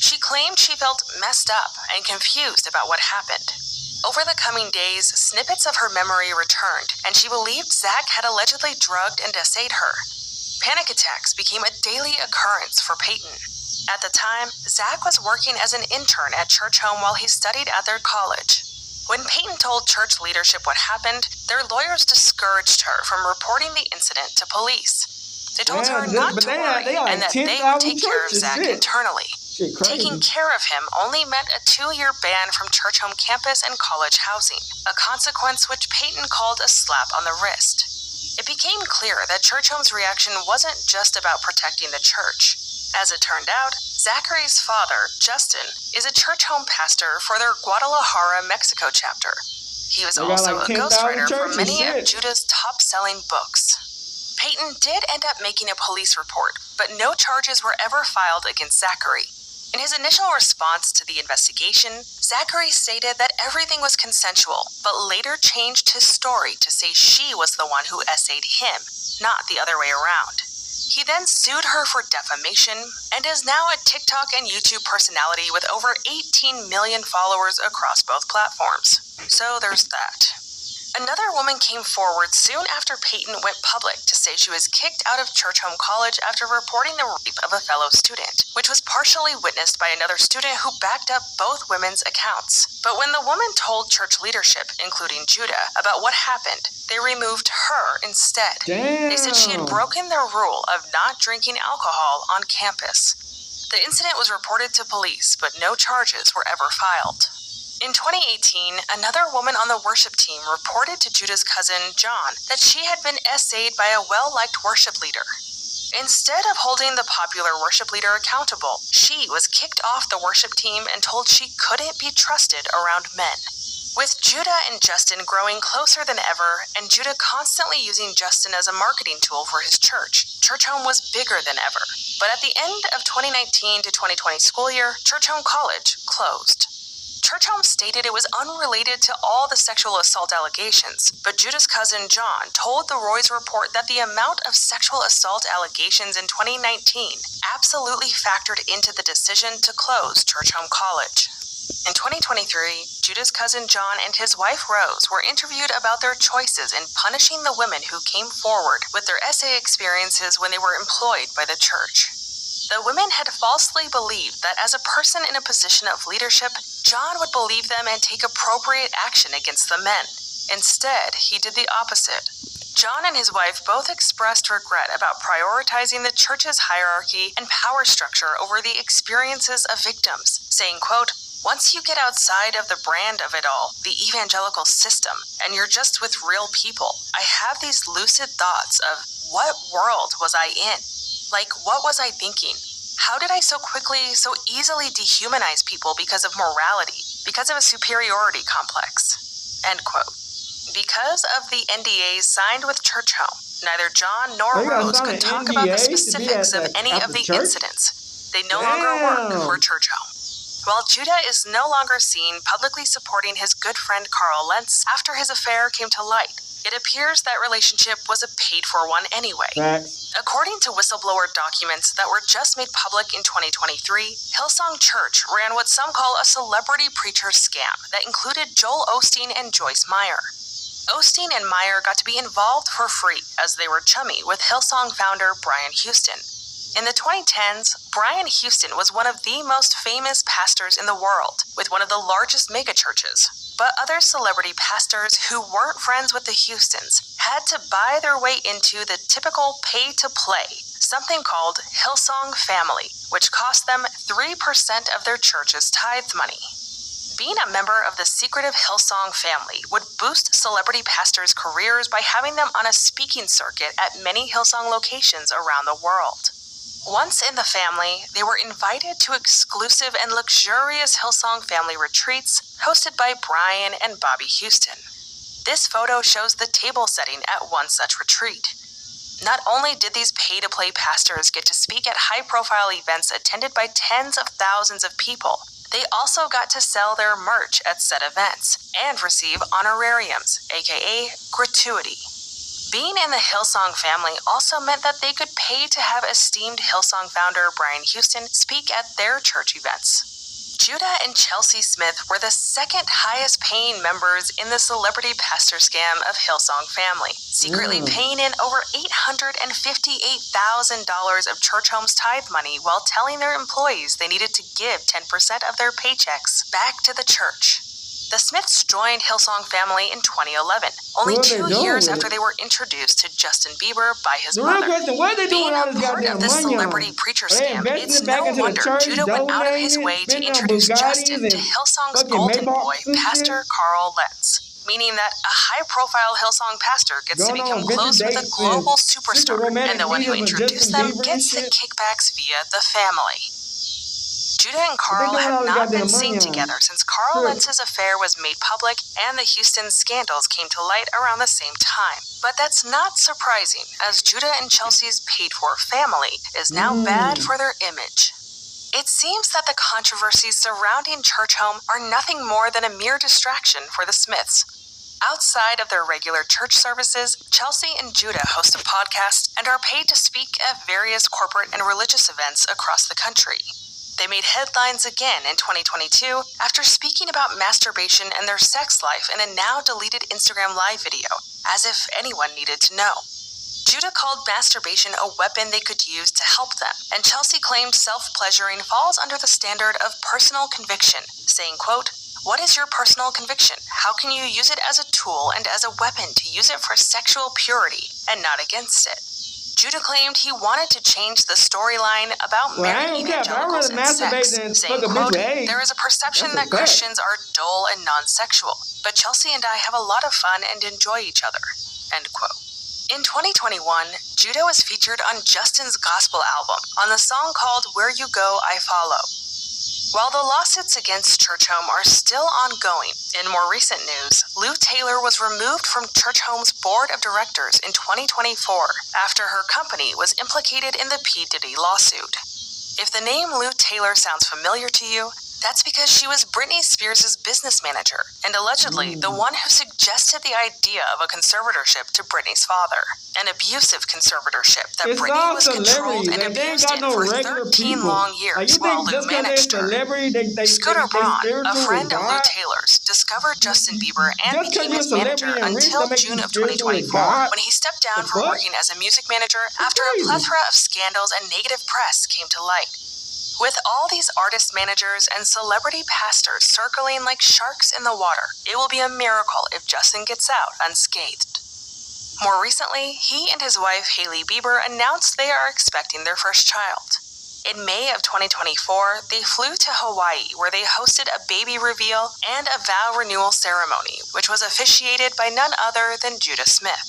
She claimed she felt messed up and confused about what happened. Over the coming days, snippets of her memory returned, and she believed Zach had allegedly drugged and essayed her. Panic attacks became a daily occurrence for Peyton. At the time, Zach was working as an intern at church home while he studied at their college. When Peyton told church leadership what happened, their lawyers discouraged her from reporting the incident to police. They told her not to worry and that they would take care of Zach internally. Taking care of him only meant a 2-year ban from church home campus and college housing, a consequence which Peyton called a slap on the wrist. It became clear that church home's reaction wasn't just about protecting the church. As it turned out, Zachary's father, Justin, is a church home pastor for their Guadalajara, Mexico chapter. He was also a ghostwriter for many of Judah's top-selling books. Peyton did end up making a police report, but no charges were ever filed against Zachary. In his initial response to the investigation, Zachary stated that everything was consensual, but later changed his story to say she was the one who essayed him, not the other way around. He then sued her for defamation and is now a TikTok and YouTube personality with over 18 million followers across both platforms. So there's that. Another woman came forward soon after Peyton went public to say she was kicked out of Church Home College after reporting the rape of a fellow student, which was partially witnessed by another student who backed up both women's accounts. But when the woman told church leadership, including Judah, about what happened, they removed her instead. Damn. They said she had broken their rule of not drinking alcohol on campus. The incident was reported to police, but no charges were ever filed. In 2018, another woman on the worship team reported to Judah's cousin, John, that she had been essayed by a well-liked worship leader. Instead of holding the popular worship leader accountable, she was kicked off the worship team and told she couldn't be trusted around men. With Judah and Justin growing closer than ever, and Judah constantly using Justin as a marketing tool for his church, Church Home was bigger than ever. But at the end of 2019 to 2020 school year, Church Home College closed. Church Home stated it was unrelated to all the sexual assault allegations, but Judah's cousin John told the Roy's report that the amount of sexual assault allegations in 2019 absolutely factored into the decision to close Church Home College. In 2023, Judah's cousin John and his wife Rose were interviewed about their choices in punishing the women who came forward with their essay experiences when they were employed by the church. The women had falsely believed that as a person in a position of leadership, John would believe them and take appropriate action against the men. Instead, he did the opposite. John and his wife both expressed regret about prioritizing the church's hierarchy and power structure over the experiences of victims, saying, quote, "Once you get outside of the brand of it all, the evangelical system, and you're just with real people, I have these lucid thoughts of, what world was I in? Like, what was I thinking? How did I so quickly, so easily dehumanize people because of morality, because of a superiority complex?" End quote. Because of the NDAs signed with Church Home, neither John nor Rose could talk about the specifics of any of the incidents. They no longer work for Church Home. While Judah is no longer seen publicly supporting his good friend Carl Lentz after his affair came to light, it appears that relationship was a paid-for one anyway. According to whistleblower documents that were just made public in 2023, Hillsong Church ran what some call a celebrity preacher scam that included Joel Osteen and Joyce Meyer. Osteen and Meyer got to be involved for free as they were chummy with Hillsong founder Brian Houston. In the 2010s, Brian Houston was one of the most famous pastors in the world, with one of the largest megachurches. But other celebrity pastors who weren't friends with the Houstons had to buy their way into the typical pay-to-play, something called Hillsong Family, which cost them 3% of their church's tithe money. Being a member of the secretive Hillsong family would boost celebrity pastors' careers by having them on a speaking circuit at many Hillsong locations around the world. Once in the family, they were invited to exclusive and luxurious Hillsong family retreats hosted by Brian and Bobby Houston. This photo shows the table setting at one such retreat. Not only did these pay-to-play pastors get to speak at high-profile events attended by tens of thousands of people, they also got to sell their merch at said events and receive honorariums, aka gratuity. Being in the Hillsong family also meant that they could pay to have esteemed Hillsong founder Brian Houston speak at their church events. Judah and Chelsea Smith were the second highest paying members in the celebrity pastor scam of Hillsong family, secretly paying in over $858,000 of church home's tithe money while telling their employees they needed to give 10% of their paychecks back to the church. The Smiths joined Hillsong family in 2011, only 2 years after they were introduced to Justin Bieber by his mother. Being a part of this celebrity preacher scam, it's no wonder Judah went out of his way to introduce Justin to Hillsong's golden boy, Pastor Carl Lentz, meaning that a high-profile Hillsong pastor gets to become close with a global superstar, and the one who introduced them gets the kickbacks via the family. Judah and Carl have not been seen together since Carl Lentz's affair was made public and the Houston scandals came to light around the same time. But that's not surprising, as Judah and Chelsea's paid-for family is now bad for their image. It seems that the controversies surrounding Church Home are nothing more than a mere distraction for the Smiths. Outside of their regular church services, Chelsea and Judah host a podcast and are paid to speak at various corporate and religious events across the country. They made headlines again in 2022 after speaking about masturbation and their sex life in a now-deleted Instagram Live video, as if anyone needed to know. Judah called masturbation a weapon they could use to help them, and Chelsea claimed self-pleasuring falls under the standard of personal conviction, saying, quote, "What is your personal conviction? How can you use it as a tool and as a weapon to use it for sexual purity and not against it?" Judah claimed he wanted to change the storyline about married evangelicals and sex, saying, quote, "There is a perception that Christians are dull and non-sexual, but Chelsea and I have a lot of fun and enjoy each other," end quote. In 2021, Judah was featured on Justin's gospel album on the song called "Where You Go, I Follow." While the lawsuits against Church Home are still ongoing, in more recent news, Lou Taylor was removed from Church Home's board of directors in 2024 after her company was implicated in the P. Diddy lawsuit. If the name Lou Taylor sounds familiar to you, that's because she was Britney Spears' business manager and allegedly the one who suggested the idea of a conservatorship to Britney's father. An abusive conservatorship that Britney was controlled and abused in for 13 long years while Lou managed her. Scooter Braun, a friend of Lou Taylor's, discovered Justin Bieber and became his manager until June of 2024 when he stepped down from working as a music manager after a plethora of scandals and negative press came to light. With all these artist managers and celebrity pastors circling like sharks in the water, it will be a miracle if Justin gets out unscathed. More recently, he and his wife Hailey Bieber announced they are expecting their first child. In May of 2024, they flew to Hawaii where they hosted a baby reveal and a vow renewal ceremony, which was officiated by none other than Judah Smith.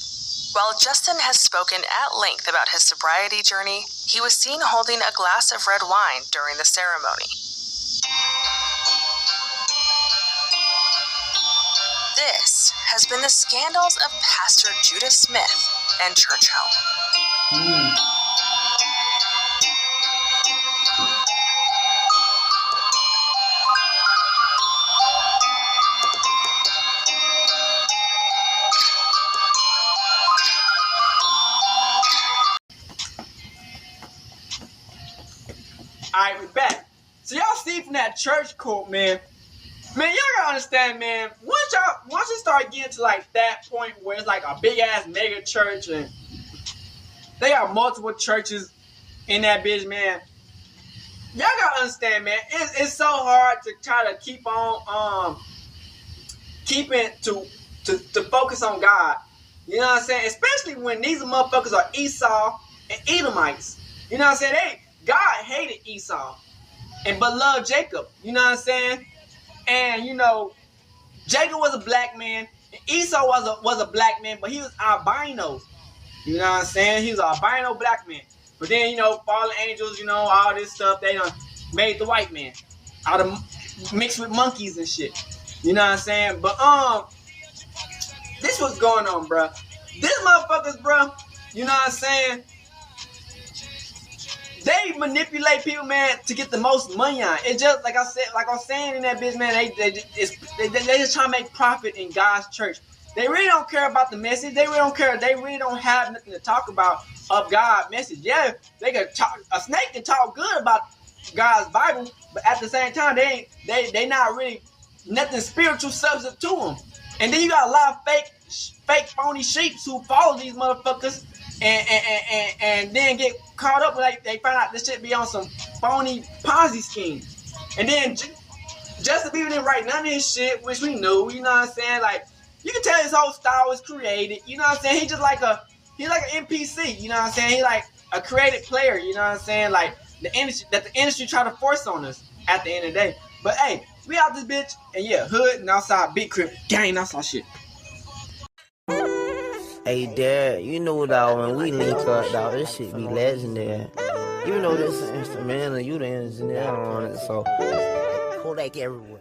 While Justin has spoken at length about his sobriety journey, he was seen holding a glass of red wine during the ceremony. This has been the scandals of Pastor Judah Smith and Church Home. Alright, we're back. So y'all see from that church court, man, y'all gotta understand, man, once you start getting to like that point where it's like a big ass mega church and they got multiple churches in that bitch, man, y'all gotta understand, man, it's so hard to try to keep on keeping to focus on God. You know what I'm saying? Especially when these motherfuckers are Esau and Edomites. You know what I'm saying? God hated Esau but loved Jacob. You know what I'm saying? And you know, Jacob was a black man, and Esau was a black man, but he was albino. You know what I'm saying? He was an albino black man. But then, you know, fallen angels, you know, all this stuff, they done made the white man out of mixed with monkeys and shit. You know what I'm saying? But this what's going on, bro. This motherfuckers, bro. You know what I'm saying? They manipulate people, man, to get the most money on. It just like I said, like I'm saying in that bitch, man. They just trying to make profit in God's church. They really don't care about the message. They really don't care. They really don't have nothing to talk about of God's message. Yeah, they can talk. A snake can talk good about God's Bible, but at the same time, they not really nothing spiritual substance to them. And then you got a lot of fake phony sheeps who follow these motherfuckers and then get caught up when they find out this shit be on some phony Ponzi scheme. And then Justin Bieber didn't write none of this shit, which we knew. You know what I'm saying? Like, you can tell his whole style was created. You know what I'm saying? He's like an NPC. You know what I'm saying? He like a creative player. You know what I'm saying? Like the industry try to force on us at the end of the day. But hey, we out this bitch, and yeah, hood and outside, big crib, gang, outside shit. Hey, Dad, you know, dog, when we link up, dog, this shit be legendary. You know this instrumental, you the engineer on it, so Kodak everywhere.